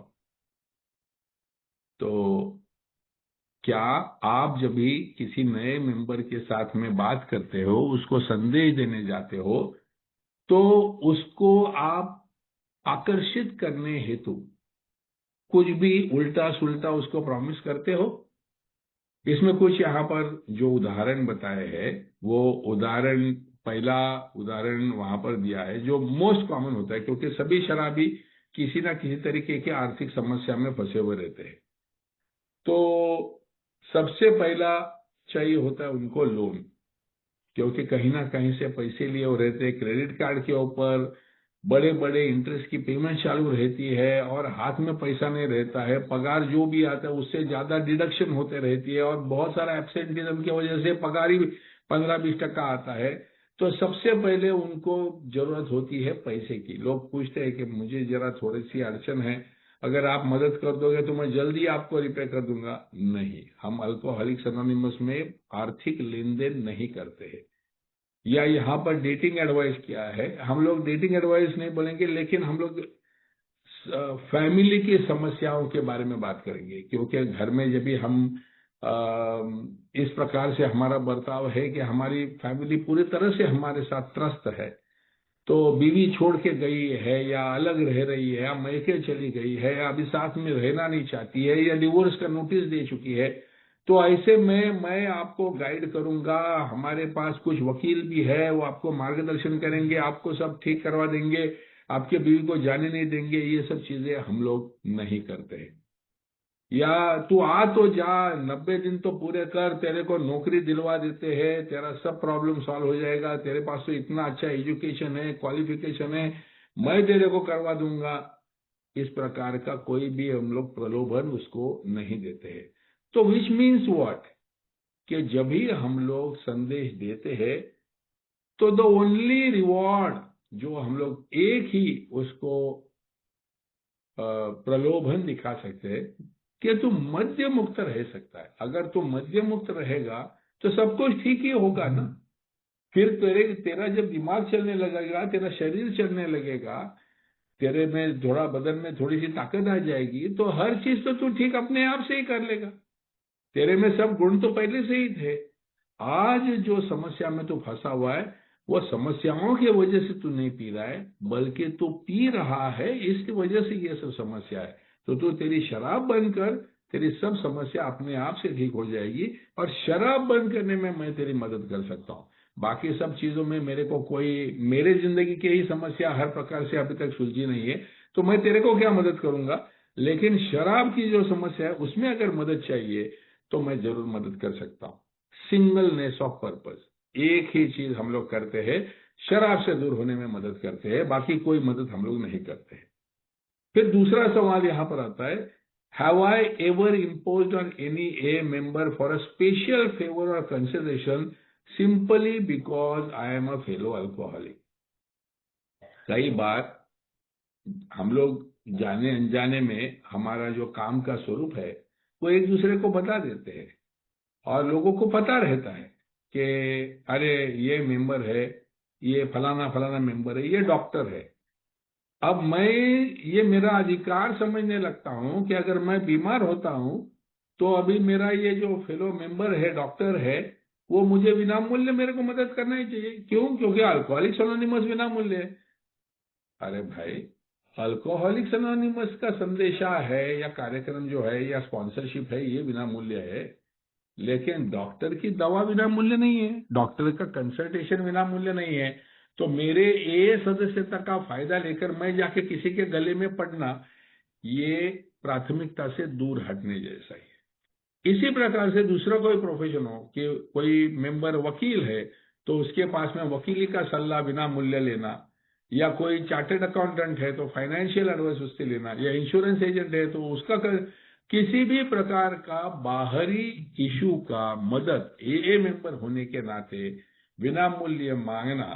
तो क्या आप जब भी किसी नए member के साथ में बात करते हो, उसको संदेश देने जाते हो, तो उसको आप आकर्षित करने हेतु कुछ भी उल्टा सुल्टा उसको प्रॉमिस करते हो? इसमें कुछ यहाँ पर जो उदाहरण बताए हैं, वो उदाहरण, पहला उदाहरण वहां पर दिया है जो मोस्ट कॉमन होता है, क्योंकि सभी शराबी किसी ना किसी तरीके के आर्थिक समस्या में फंसे हुए रहते हैं। तो सबसे पहला चाहिए होता है उनको लोन, क्योंकि कहीं ना कहीं से पैसे लिए हुए रहते हैं, क्रेडिट कार्ड के ऊपर बड़े बड़े इंटरेस्ट की पेमेंट चालू रहती है और हाथ में पैसा नहीं रहता है, पगार जो भी आता है उससे ज्यादा डिडक्शन होते रहती है और बहुत सारा एब्सेंटिज्म की वजह से पगार ही 15-20% आता है। तो सबसे पहले उनको जरूरत होती है पैसे की। लोग पूछते हैं कि मुझे जरा थोड़ी सी अड़चन है, अगर आप मदद कर दोगे तो मैं जल्दी आपको रिपे कर दूंगा। नहीं, हम अल्कोहलिक्स एनोनिमस में आर्थिक लेन देन नहीं करते हैं। या यहाँ पर डेटिंग एडवाइस क्या है, हम लोग डेटिंग एडवाइस नहीं बोलेंगे, लेकिन हम लोग फैमिली की समस्याओं के बारे में बात करेंगे, क्योंकि घर में जब भी हम इस प्रकार से हमारा बर्ताव है कि हमारी फैमिली पूरी तरह से हमारे साथ त्रस्त है, तो बीवी छोड़ के गई है या अलग रह रही है या मैके चली गई है या अभी साथ में रहना नहीं चाहती है या डिवोर्स का नोटिस दे चुकी है, तो ऐसे में मैं आपको गाइड करूंगा। हमारे पास कुछ वकील भी है, वो आपको मार्गदर्शन करेंगे, आपको सब ठीक करवा देंगे, आपके बीवी को जाने नहीं देंगे। ये सब चीजें हम लोग नहीं करते हैं। या तू आ तो जा, 90 दिन तो पूरे कर, तेरे को नौकरी दिलवा देते हैं, तेरा सब प्रॉब्लम सॉल्व हो जाएगा, तेरे पास तो इतना अच्छा एजुकेशन है, क्वालिफिकेशन है, मैं तेरे को करवा दूंगा। इस प्रकार का कोई भी हम लोग प्रलोभन उसको नहीं देते हैं। तो विच मीन्स व्हाट, कि जब भी हम लोग संदेश देते हैं तो द ओनली रिवॉर्ड जो हम लोग एक ही उसको प्रलोभन दिखा सकते हैं कि तू मद्य मुक्त रह सकता है। अगर तू मद्य मुक्त रहेगा तो सब कुछ ठीक ही होगा ना। फिर तेरा जब दिमाग चलने लगेगा, तेरा शरीर चलने लगेगा, तेरे में थोड़ा बदन में थोड़ी सी ताकत आ जाएगी, तो हर चीज तो तू ठीक अपने आप से ही कर लेगा। तेरे में सब गुण तो पहले से ही थे। आज जो समस्या में तू फंसा हुआ है, वो समस्याओं की वजह से तू नहीं पी रहा है, बल्कि तू पी रहा है, इसकी वजह से ये सब समस्या है। तो तू तेरी शराब बंद कर, तेरी सब समस्या अपने आप से ठीक हो जाएगी। और शराब बंद करने में मैं तेरी मदद कर सकता हूँ। बाकी सब चीजों में मेरे को कोई, मेरे जिंदगी की ही समस्या हर प्रकार से अभी तक सुलझी नहीं है, तो मैं तेरे को क्या मदद करूंगा। लेकिन शराब की जो समस्या है उसमें अगर मदद चाहिए तो मैं जरूर मदद कर सकता हूँ। सिंगलनेस ऑफ पर्पस, एक ही चीज हम लोग करते हैं, शराब से दूर होने में मदद करते हैं, बाकी कोई मदद हम लोग नहीं करते। फिर दूसरा सवाल यहां पर आता है, have I ever imposed on any a member for a special favour or consideration simply because I am a fellow alcoholic. कई बार हम लोग जाने अनजाने में हमारा जो काम का स्वरूप है वो एक दूसरे को बता देते हैं, और लोगों को पता रहता है कि अरे ये मेंबर है, ये फलाना फलाना मेंबर है, ये डॉक्टर है। अब मैं ये मेरा अधिकार समझने लगता हूं कि अगर मैं बीमार होता हूं तो अभी मेरा ये जो फेलो मेंबर है, डॉक्टर है, वो मुझे बिना मूल्य मेरे को मदद करना ही चाहिए। क्यों? क्योंकि अल्कोहलिक्स एनोनिमस बिना मूल्य है। अरे भाई, अल्कोहलिक्स एनोनिमस का संदेशा है या कार्यक्रम जो है या स्पॉन्सरशिप है, ये बिना मूल्य है। लेकिन डॉक्टर की दवा बिना मूल्य नहीं है, डॉक्टर का कंसल्टेशन बिना मूल्य नहीं है। तो मेरे ए सदस्यता का फायदा लेकर मैं जाके किसी के गले में पड़ना, ये प्राथमिकता से दूर हटने जैसा ही है। इसी प्रकार से दूसरा कोई प्रोफेशन हो कि कोई मेंबर वकील है, तो उसके पास में वकीली का सलाह बिना मूल्य लेना, या कोई चार्टर्ड अकाउंटेंट है तो फाइनेंशियल एडवाइस उससे लेना, या इंश्योरेंस एजेंट है तो उसका किसी भी प्रकार का बाहरी इशू का मदद ए मेंबर होने के नाते बिना मूल्य मांगना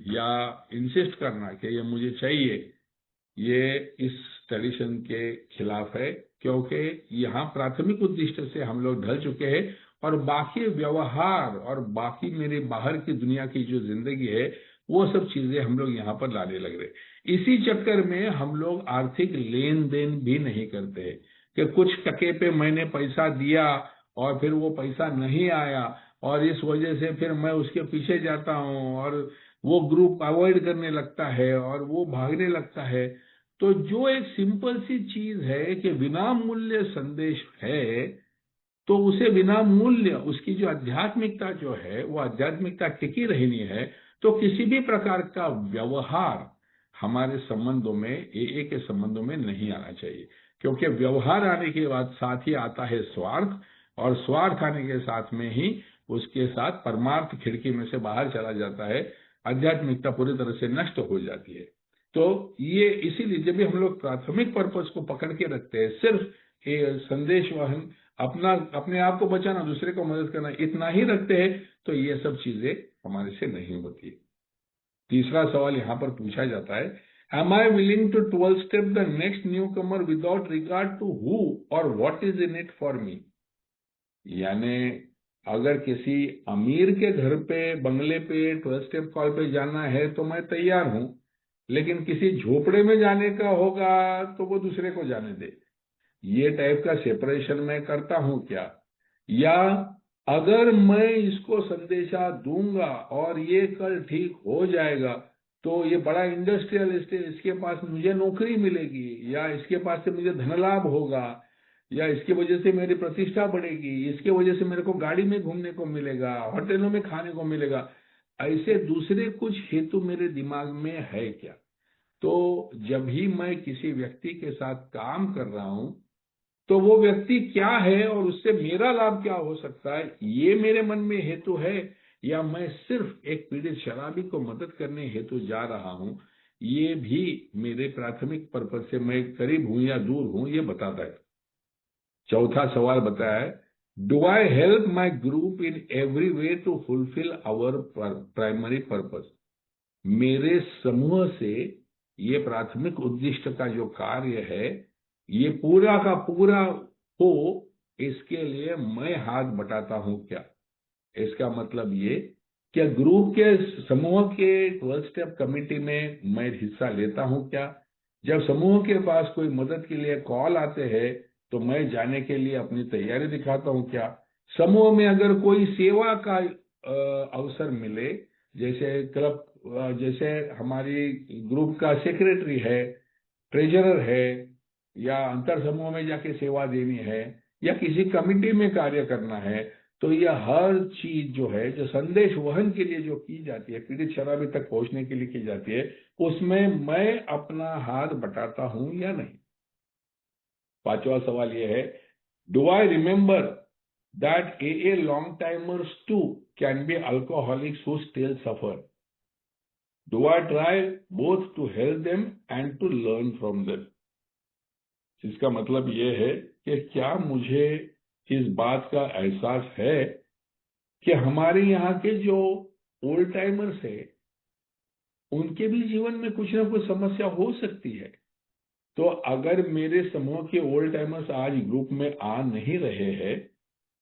या इंसिस्ट करना कि ये मुझे चाहिए, ये इस ट्रेडिशन के खिलाफ है। क्योंकि यहाँ प्राथमिक उद्देश्य से हम लोग ढल चुके हैं और बाकी व्यवहार और बाकी मेरे बाहर की दुनिया की जो जिंदगी है, वो सब चीजें हम लोग यहाँ पर लाने लग रहे। इसी चक्कर में हम लोग आर्थिक लेन देन भी नहीं करते कि कुछ टके पे मैंने पैसा दिया और फिर वो पैसा नहीं आया और इस वजह से फिर मैं उसके पीछे जाता हूँ और वो ग्रुप अवॉइड करने लगता है और वो भागने लगता है। तो जो एक सिंपल सी चीज है कि बिना मूल्य संदेश है, तो उसे बिना मूल्य उसकी जो आध्यात्मिकता जो है वो आध्यात्मिकता टिकी रहनी है। तो किसी भी प्रकार का व्यवहार हमारे संबंधों में, ए के संबंधों में नहीं आना चाहिए। क्योंकि व्यवहार आने के बाद साथ ही आता है स्वार्थ, और स्वार्थ आने के साथ में ही उसके साथ परमार्थ खिड़की में से बाहर चला जाता है, आध्यात्मिकता पूरी तरह से नष्ट हो जाती है। तो ये इसीलिए जब भी हम लोग प्राथमिक पर्पस को पकड़ के रखते हैं, सिर्फ ये संदेश वहन, अपने आप को बचाना, दूसरे को मदद करना, इतना ही रखते हैं, तो ये सब चीजें हमारे से नहीं होती। तीसरा सवाल यहाँ पर पूछा जाता है, am I willing to 12 step the next newcomer without regard to who or what is in it for me. यानी अगर किसी अमीर के घर पे, बंगले पे 12 स्टेप कॉल पे जाना है तो मैं तैयार हूं, लेकिन किसी झोपड़े में जाने का होगा तो वो दूसरे को जाने दे। ये टाइप का सेपरेशन मैं करता हूं क्या? या अगर मैं इसको संदेशा दूंगा और ये कल ठीक हो जाएगा तो ये बड़ा इंडस्ट्रियलिस्ट है, इसके पास मुझे नौकरी मिलेगी, या इसके पास से मुझे धन लाभ होगा, या इसकी वजह से मेरी प्रतिष्ठा बढ़ेगी, इसके वजह से मेरे को गाड़ी में घूमने को मिलेगा, होटलों में खाने को मिलेगा, ऐसे दूसरे कुछ हेतु मेरे दिमाग में है क्या? तो जब भी मैं किसी व्यक्ति के साथ काम कर रहा हूं, तो वो व्यक्ति क्या है और उससे मेरा लाभ क्या हो सकता है, ये मेरे मन में हेतु है, या मैं सिर्फ एक पीड़ित शराबी को मदद करने हेतु जा रहा हूं, ये भी मेरे प्राथमिक पर्पज से मैं करीब हूं या दूर हूं, ये बताता है। चौथा सवाल बताया है, do I help my group in every way to fulfil our primary purpose. मेरे समूह से ये प्राथमिक उद्दिष्ट का जो कार्य है, ये पूरा का पूरा हो, इसके लिए मैं हाथ बटाता हूं क्या? इसका मतलब ये कि ग्रुप के, समूह के 12 स्टेप कमेटी में मैं हिस्सा लेता हूं क्या? जब समूह के पास कोई मदद के लिए कॉल आते हैं तो मैं जाने के लिए अपनी तैयारी दिखाता हूं क्या? समूह में अगर कोई सेवा का अवसर मिले, जैसे क्लब, जैसे हमारी ग्रुप का सेक्रेटरी है, ट्रेजरर है, या अंतर समूह में जाके सेवा देनी है, या किसी कमिटी में कार्य करना है, तो यह हर चीज जो है, जो संदेश वहन के लिए जो की जाती है, पीड़ित शराबी तक पहुंचने के लिए की जाती है, उसमें मैं अपना हाथ बटाता हूं या नहीं? पांचवा सवाल यह है, do I remember that a long timers too can be alcoholics who still suffer? Do I try both to help them and to learn from them? इसका मतलब यह है कि क्या मुझे इस बात का एहसास है कि हमारे यहाँ के जो ओल्ड टाइमर्स है, उनके भी जीवन में कुछ ना कुछ समस्या हो सकती है। तो अगर मेरे समूह के ओल्ड टाइमर्स आज ग्रुप में आ नहीं रहे हैं,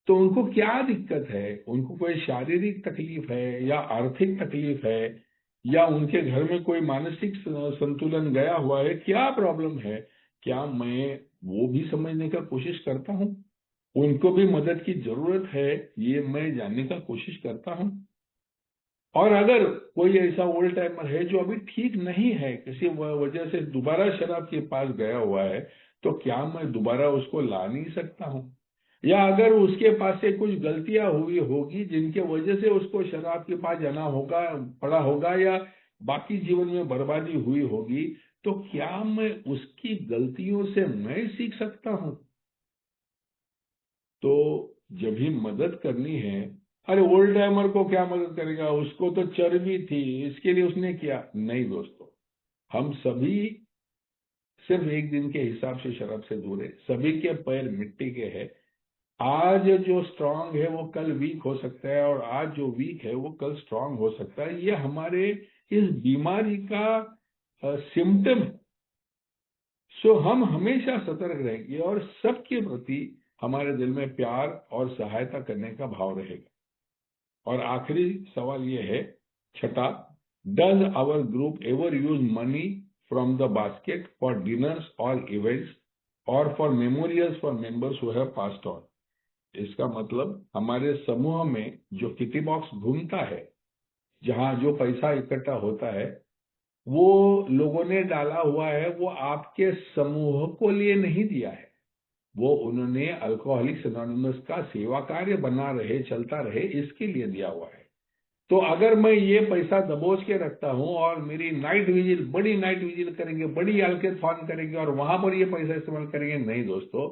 तो उनको क्या दिक्कत है? उनको कोई शारीरिक तकलीफ है, या आर्थिक तकलीफ है, या उनके घर में कोई मानसिक संतुलन गया हुआ है, क्या प्रॉब्लम है? क्या मैं वो भी समझने का कोशिश करता हूं? उनको भी मदद की जरूरत है, ये मैं जानने का कोशिश करता हूँ। और अगर कोई ऐसा ओल्ड टाइमर है जो अभी ठीक नहीं है, किसी वजह से दोबारा शराब के पास गया हुआ है, तो क्या मैं दोबारा उसको ला नहीं सकता हूँ? या अगर उसके पास से कुछ गलतियां हुई होगी जिनके वजह से उसको शराब के पास जाना होगा पड़ा होगा, या बाकी जीवन में बर्बादी हुई होगी, तो क्या मैं उसकी गलतियों से मैं सीख सकता हूँ? तो जब भी मदद करनी है, अरे ओल्ड टाइमर को क्या मदद करेगा, उसको तो चर्बी थी इसके लिए उसने किया, नहीं दोस्तों। हम सभी सिर्फ एक दिन के हिसाब से शराब से दूर है, सभी के पैर मिट्टी के हैं। आज जो स्ट्रांग है वो कल वीक हो सकता है, और आज जो वीक है वो कल स्ट्रांग हो सकता है। ये हमारे इस बीमारी का सिम्टम है। सो हम हमेशा सतर्क रहेंगे और सबके प्रति हमारे दिल में प्यार और सहायता करने का भाव रहेगा। और आखिरी सवाल ये है, छठा, does our group ever use money from the basket for dinners और इवेंट्स और for memorials for members who have passed on? इसका मतलब हमारे समूह में जो किटी बॉक्स घूमता है, जहां जो पैसा इकट्ठा होता है, वो लोगों ने डाला हुआ है, वो आपके समूह को लिए नहीं दिया है, वो उन्होंने अल्कोहलिक्स एनोनिमस का सेवा कार्य बना रहे, चलता रहे, इसके लिए दिया हुआ है। तो अगर मैं ये पैसा दबोच के रखता हूं और मेरी नाइट विजिल, बड़ी नाइट विजिल करेंगे, बड़ी अल्केथॉन करेंगे और वहां पर ये पैसा इस्तेमाल करेंगे, नहीं दोस्तों।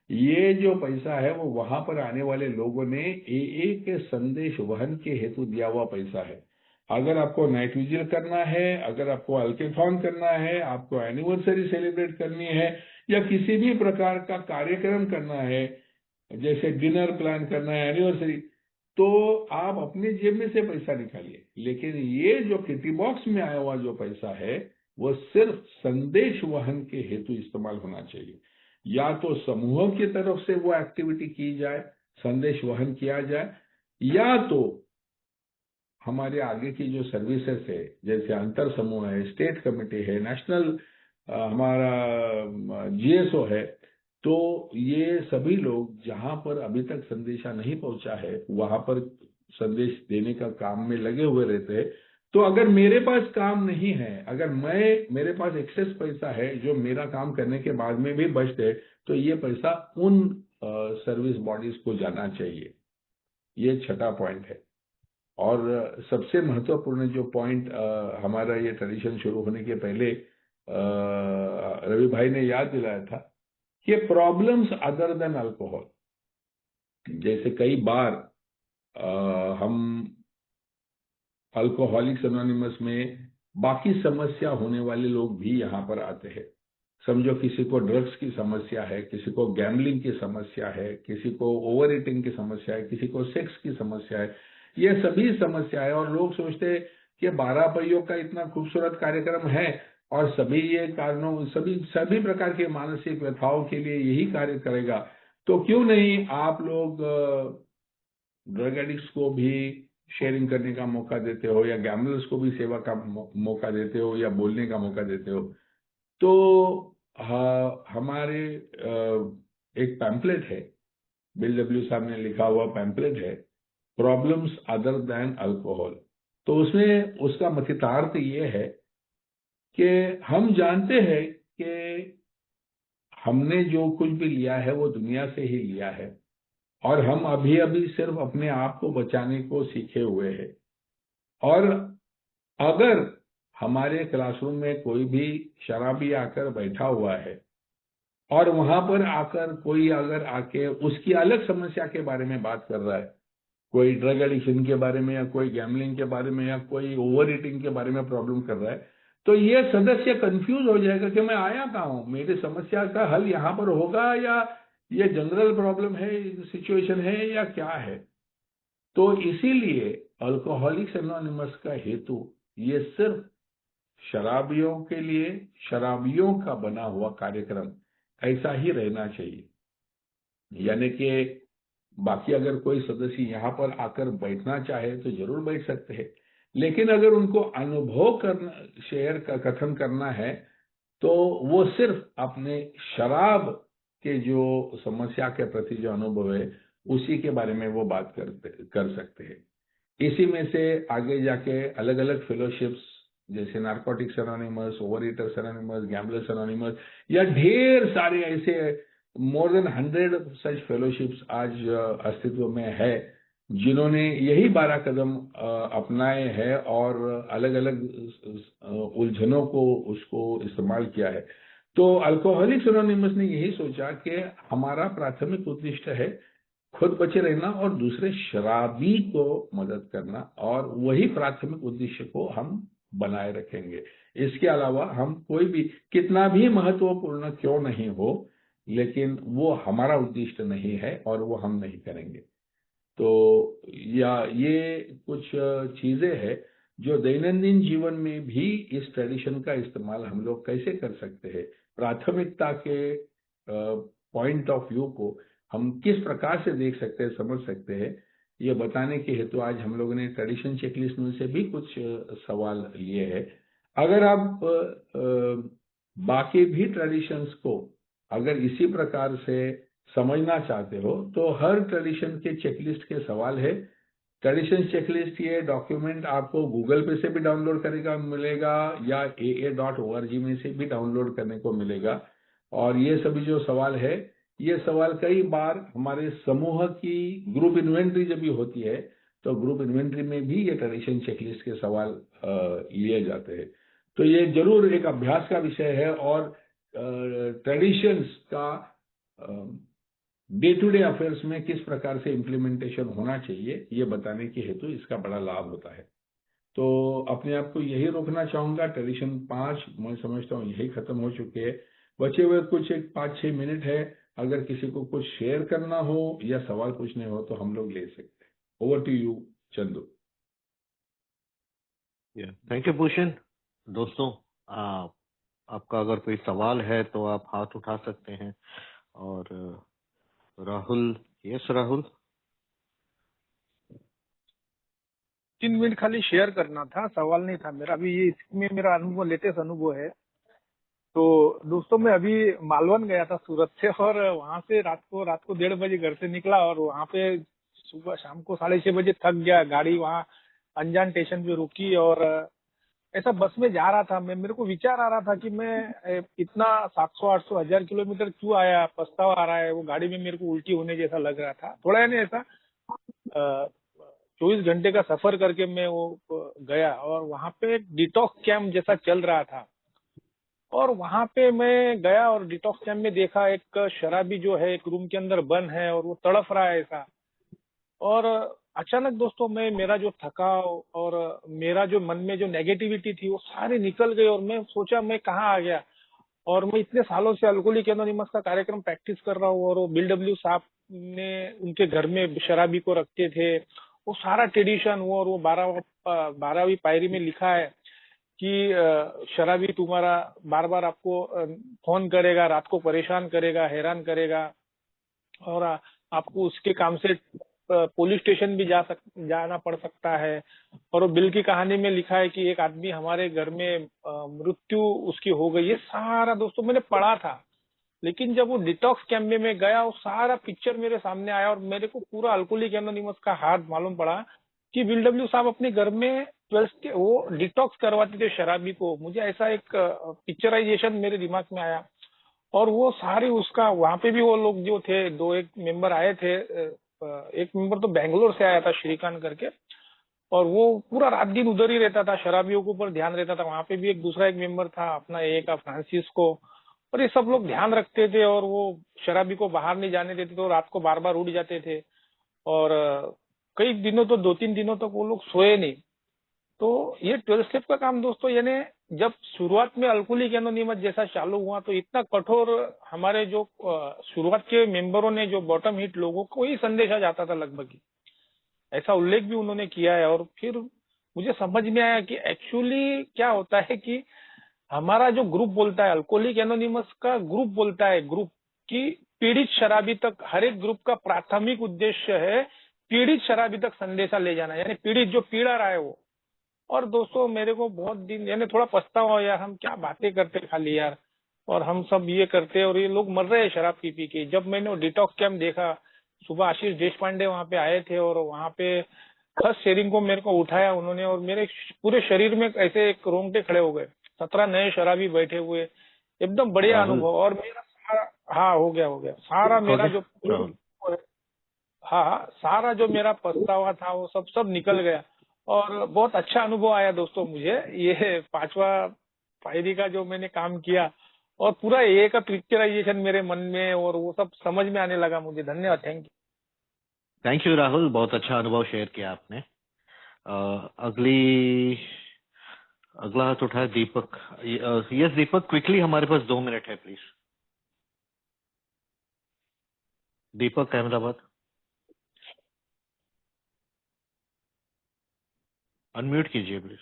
ये जो पैसा है वो वहां पर आने वाले लोगों ने एए के संदेश वहन के हेतु दिया हुआ पैसा है। अगर आपको नाइट विजिल करना है, अगर आपको अल्केथॉन करना है, आपको एनिवर्सरी सेलिब्रेट करनी है, या किसी भी प्रकार का कार्यक्रम करना है, जैसे डिनर प्लान करना है, एनिवर्सरी, तो आप अपनी जेब में से पैसा निकालिए। लेकिन ये जो किटी बॉक्स में आया हुआ जो पैसा है, वो सिर्फ संदेश वहन के हेतु इस्तेमाल होना चाहिए। या तो समूह की तरफ से वो एक्टिविटी की जाए, संदेश वहन किया जाए, या तो हमारे आगे की जो सर्विसेज है, जैसे अंतर समूह है, स्टेट कमेटी है, नेशनल हमारा जीएसओ है, तो ये सभी लोग जहां पर अभी तक संदेशा नहीं पहुंचा है, वहां पर संदेश देने का काम में लगे हुए रहते हैं। तो अगर मेरे पास काम नहीं है, अगर मेरे पास एक्सेस पैसा है जो मेरा काम करने के बाद में भी बचते है, तो ये पैसा उन सर्विस बॉडीज को जाना चाहिए। ये छठा पॉइंट है। और सबसे महत्वपूर्ण जो पॉइंट हमारा ये ट्रेडिशन शुरू होने के पहले रवि भाई ने याद दिलाया था कि प्रॉब्लम्स अदर देन अल्कोहल, जैसे कई बार हम अल्कोहलिक्स एनोनिमस में बाकी समस्या होने वाले लोग भी यहाँ पर आते हैं। समझो किसी को ड्रग्स की समस्या है, किसी को गैम्बलिंग की समस्या है, किसी को ओवर ईटिंग की समस्या है, किसी को सेक्स की समस्या है। ये सभी समस्या है, और लोग सोचते हैं कि 12 पहियों का इतना खूबसूरत कार्यक्रम है और सभी ये कारणों, सभी प्रकार के मानसिक व्यथाओं के लिए यही कार्य करेगा, तो क्यों नहीं आप लोग ड्रग एडिक्ट्स को भी शेयरिंग करने का मौका देते हो, या गैम्बलर्स को भी सेवा का मौका देते हो, या बोलने का मौका देते हो। तो हमारे एक पैम्पलेट है, बिल डब्ल्यू साहब ने लिखा हुआ पैम्पलेट है, प्रॉब्लम्स अदर देन अल्कोहल। तो उसमें उसका मथितार्थ ये है कि हम जानते हैं कि हमने जो कुछ भी लिया है वो दुनिया से ही लिया है, और हम अभी अभी सिर्फ अपने आप को बचाने को सीखे हुए हैं। और अगर हमारे क्लासरूम में कोई भी शराबी आकर बैठा हुआ है, और वहां पर आकर कोई अगर आके उसकी अलग समस्या के बारे में बात कर रहा है, कोई ड्रग एडिक्शन के बारे में, या कोई गैम्बलिंग के बारे में, या कोई ओवर ईटिंग के बारे में प्रॉब्लम कर रहा है, तो ये सदस्य कंफ्यूज हो जाएगा कि मैं आया कहाँ हूँ, मेरी समस्या का हल यहाँ पर होगा, या ये जनरल प्रॉब्लम है, सिचुएशन है, या क्या है। तो इसीलिए अल्कोहलिक्स एनोनिमस का हेतु ये सिर्फ शराबियों के लिए, शराबियों का बना हुआ कार्यक्रम ऐसा ही रहना चाहिए। यानी कि बाकी अगर कोई सदस्य यहाँ पर आकर बैठना चाहे तो जरूर बैठ सकते हैं, लेकिन अगर उनको अनुभव करना, शेयर का कथन करना है, तो वो सिर्फ अपने शराब के जो समस्या के प्रति जो अनुभव है उसी के बारे में वो बात कर सकते हैं। इसी में से आगे जाके अलग अलग फेलोशिप्स जैसे narcotics anonymous, over eaters anonymous, gamblers anonymous या ढेर सारे ऐसे मोर देन 100 सच फेलोशिप्स आज अस्तित्व में है जिन्होंने यही 12 कदम अपनाए हैं और अलग अलग उलझनों को उसको इस्तेमाल किया है। तो अल्कोहलिक्स एनोनिमस ने यही सोचा कि हमारा प्राथमिक उद्देश्य है खुद बचे रहना और दूसरे शराबी को मदद करना, और वही प्राथमिक उद्देश्य को हम बनाए रखेंगे। इसके अलावा हम कोई भी कितना भी महत्वपूर्ण क्यों नहीं हो, लेकिन वो हमारा उद्देश्य नहीं है और वो हम नहीं करेंगे। तो या ये कुछ चीजें हैं जो दैनंदिन जीवन में भी इस ट्रेडिशन का इस्तेमाल हम लोग कैसे कर सकते हैं, प्राथमिकता के पॉइंट ऑफ व्यू को हम किस प्रकार से देख सकते हैं, समझ सकते हैं, ये बताने के हेतु आज हम लोगों ने ट्रेडिशन चेकलिस्ट में से भी कुछ सवाल लिए हैं। अगर आप बाकी भी ट्रेडिशंस को अगर इसी प्रकार से समझना चाहते हो तो हर ट्रेडिशन के चेकलिस्ट के सवाल है। ट्रेडिशन चेकलिस्ट ये डॉक्यूमेंट आपको गूगल पे से भी डाउनलोड करने मिलेगा या aa.org में से भी डाउनलोड करने को मिलेगा। और ये सभी जो सवाल है, ये सवाल कई बार हमारे समूह की ग्रुप इन्वेंट्री जब भी होती है तो ग्रुप इन्वेंट्री में भी ये ट्रेडिशन चेकलिस्ट के सवाल लिए जाते हैं। तो ये जरूर एक अभ्यास का विषय है और ट्रेडिशंस का डे टू डे अफेयर्स में किस प्रकार से इम्प्लीमेंटेशन होना चाहिए ये बताने के हेतु इसका बड़ा लाभ होता है। तो अपने आप को यही रोकना चाहूंगा। ट्रेडिशन 5 मैं समझता हूँ यही खत्म हो चुके हैं। बचे हुए कुछ 5-6 मिनट है, अगर किसी को कुछ शेयर करना हो या सवाल पूछने हो तो हम लोग ले सकते हैं। Over to you Chandu. Thank you Bhushan. दोस्तों, आपका अगर कोई सवाल है तो आप हाथ उठा सकते हैं। और राहुल, यस राहुल। 3 मिनट खाली शेयर करना था, सवाल नहीं था मेरा। अभी ये इसमें मेरा अनुभव, लेटेस्ट अनुभव है। तो दोस्तों, मैं अभी मालवन गया था सूरत से, और वहां से रात को 1:30 बजे घर से निकला, और वहां पे सुबह शाम को 6:30 बजे थक गया। गाड़ी वहां अनजान स्टेशन पे रुकी, और ऐसा बस में जा रहा था मैं। मेरे को विचार आ रहा था कि मैं इतना 700-800 1000 किलोमीटर क्यों आया, पछतावा आ रहा है। वो गाड़ी में मेरे को उल्टी होने जैसा लग रहा था थोड़ा, यानी ऐसा 24 घंटे का सफर करके मैं वो गया, और वहां पे एक डिटॉक्स कैंप जैसा चल रहा था। और वहां पे मैं गया और डिटॉक्स कैंप में देखा एक शराबी जो है एक रूम के अंदर बंद है और वो तड़फ रहा है ऐसा। और अचानक दोस्तों, मेरा जो थकाव और मेरा जो मन में जो नेगेटिविटी थी वो सारी निकल गई, और मैं सोचा मैं कहाँ आ गया। और मैं इतने सालों से अल्कोहलिक एनोनिमस का कार्यक्रम प्रैक्टिस कर रहा हूँ, और वो BW साहब ने उनके घर में शराबी को रखते थे, वो सारा ट्रेडिशन वो, और वो 12वीं पायरी में लिखा है कि शराबी तुम्हारा बार बार आपको फोन करेगा, रात को परेशान करेगा, हैरान करेगा, और आपको उसके काम से पुलिस स्टेशन भी जाना पड़ सकता है। और वो बिल की कहानी में लिखा है कि एक आदमी हमारे घर में मृत्यु उसकी हो गई। ये सारा दोस्तों मैंने पढ़ा था, लेकिन जब वो डिटॉक्स कैंप में मैं गया, वो सारा पिक्चर मेरे सामने आया, और मेरे को पूरा अल्कोहलिक एनोनिमस का हाथ मालूम पड़ा कि BW साहब अपने घर में 12 के वो डिटॉक्स करवाते थे शराबी को। मुझे ऐसा एक पिक्चराइजेशन मेरे दिमाग में आया। और वो सारे उसका वहां पे भी वो लोग जो थे, 1 मेंबर आए थे। एक मेंबर तो बैंगलोर से आया था, श्रीकांत करके, और वो पूरा रात दिन उधर ही रहता था, शराबियों के ऊपर ध्यान रहता था। वहां पे भी एक दूसरा एक मेंबर था अपना, एक फ्रांसिस्को, और ये सब लोग ध्यान रखते थे, और वो शराबी को बाहर नहीं जाने देते थे, तो रात को बार बार उठ जाते थे। और कई दिनों तो 2-3 दिनों तक वो लोग सोए नहीं। तो ये 12 स्टेप का काम दोस्तों, यानी जब शुरुआत में अल्कोहलिक एनोनिमस जैसा चालू हुआ तो इतना कठोर हमारे जो शुरुआत के मेंबरों ने, जो बॉटम हिट लोगों को ही संदेशा जाता था लगभग ही, ऐसा उल्लेख भी उन्होंने किया है। और फिर मुझे समझ में आया कि एक्चुअली क्या होता है कि हमारा जो ग्रुप बोलता है, अल्कोहलिक एनोनिमस का ग्रुप बोलता है, ग्रुप की पीड़ित शराबी तक, हर एक ग्रुप का प्राथमिक उद्देश्य है पीड़ित शराबी तक संदेशा ले जाना, यानी पीड़ित जो पीड़ा रहा है वो। और दोस्तों, मेरे को बहुत दिन, यानी थोड़ा पछतावा यार, हम क्या बातें करते खाली यार। और हम सब ये करते और ये लोग मर रहे हैं शराब पी पी के। जब मैंने डिटॉक्स कैंप देखा, सुबह आशीष देशपांडे वहां पे आए थे और वहां पे फर्स्ट शेयरिंग को मेरे को उठाया उन्होंने, और मेरे पूरे शरीर में ऐसे एक रोंगटे खड़े हो गए। 17 नए शराबी बैठे हुए, एकदम बढ़िया राहुल, अनुभव। और मेरा सारा, हाँ हो गया सारा हो मेरा गया जो, राहुल? हाँ हाँ, सारा जो मेरा पछतावा था वो सब सब निकल गया। और बहुत अच्छा अनुभव आया दोस्तों मुझे, ये 5वां पायरी का जो मैंने काम किया, और पूरा ये का पिक्चराइजेशन मेरे मन में और वो सब समझ में आने लगा मुझे। धन्यवाद, thank you. Thank you Rahul, बहुत अच्छा अनुभव शेयर किया आपने। अगली अगला हाथ उठाया दीपक। यस दीपक, क्विकली, हमारे पास 2 मिनट है प्लीज। दीपक अहमदाबाद, अनम्यूट कीजिए please.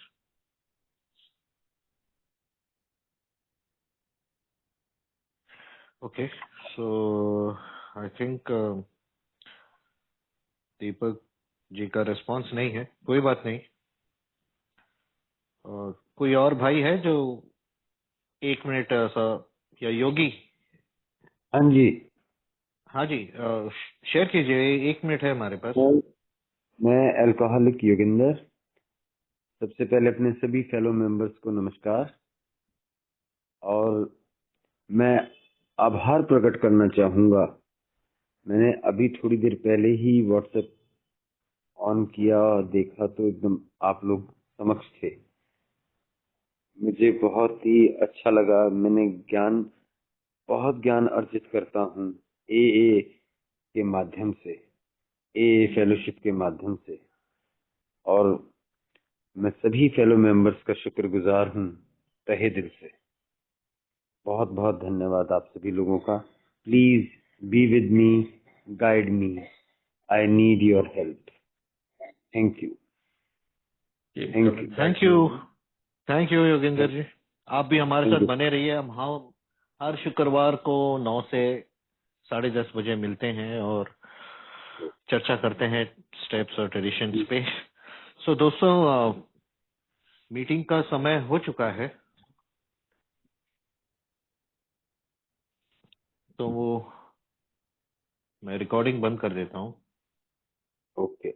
Okay, so I think Deepak ji का रिस्पांस नहीं है, कोई बात नहीं। कोई और भाई है जो 1 मिनट ऐसा, या योगी? हाँ जी। हाँ जी, शेयर कीजिए, 1 मिनट है हमारे पास। मैं अल्कोहलिक योगिंदर। सबसे पहले अपने सभी फेलो मेंबर्स को नमस्कार, और मैं आभार प्रकट करना चाहूंगा। मैंने अभी थोड़ी देर पहले ही व्हाट्सएप ऑन किया और देखा तो एकदम आप लोग समक्ष थे। मुझे बहुत ही अच्छा लगा। मैंने बहुत ज्ञान अर्जित करता हूँ ए के माध्यम से, ए फेलोशिप के माध्यम से, और मैं सभी फेलो मेंबर्स का शुक्रगुजार हूँ तहे दिल से। बहुत बहुत धन्यवाद आप सभी लोगों का। Please be with me, guide me, I need your help. Thank you. Thank you. Thank you, thank you Yoginder ji. आप भी हमारे थैंक साथ यू। बने रहिए। हम हर शुक्रवार को 9 से 10:30 बजे मिलते हैं और चर्चा करते हैं स्टेप्स और ट्रेडिशंस पे। सो दोस्तों, मीटिंग का समय हो चुका है, तो वो मैं रिकॉर्डिंग बंद कर देता हूँ। ओके।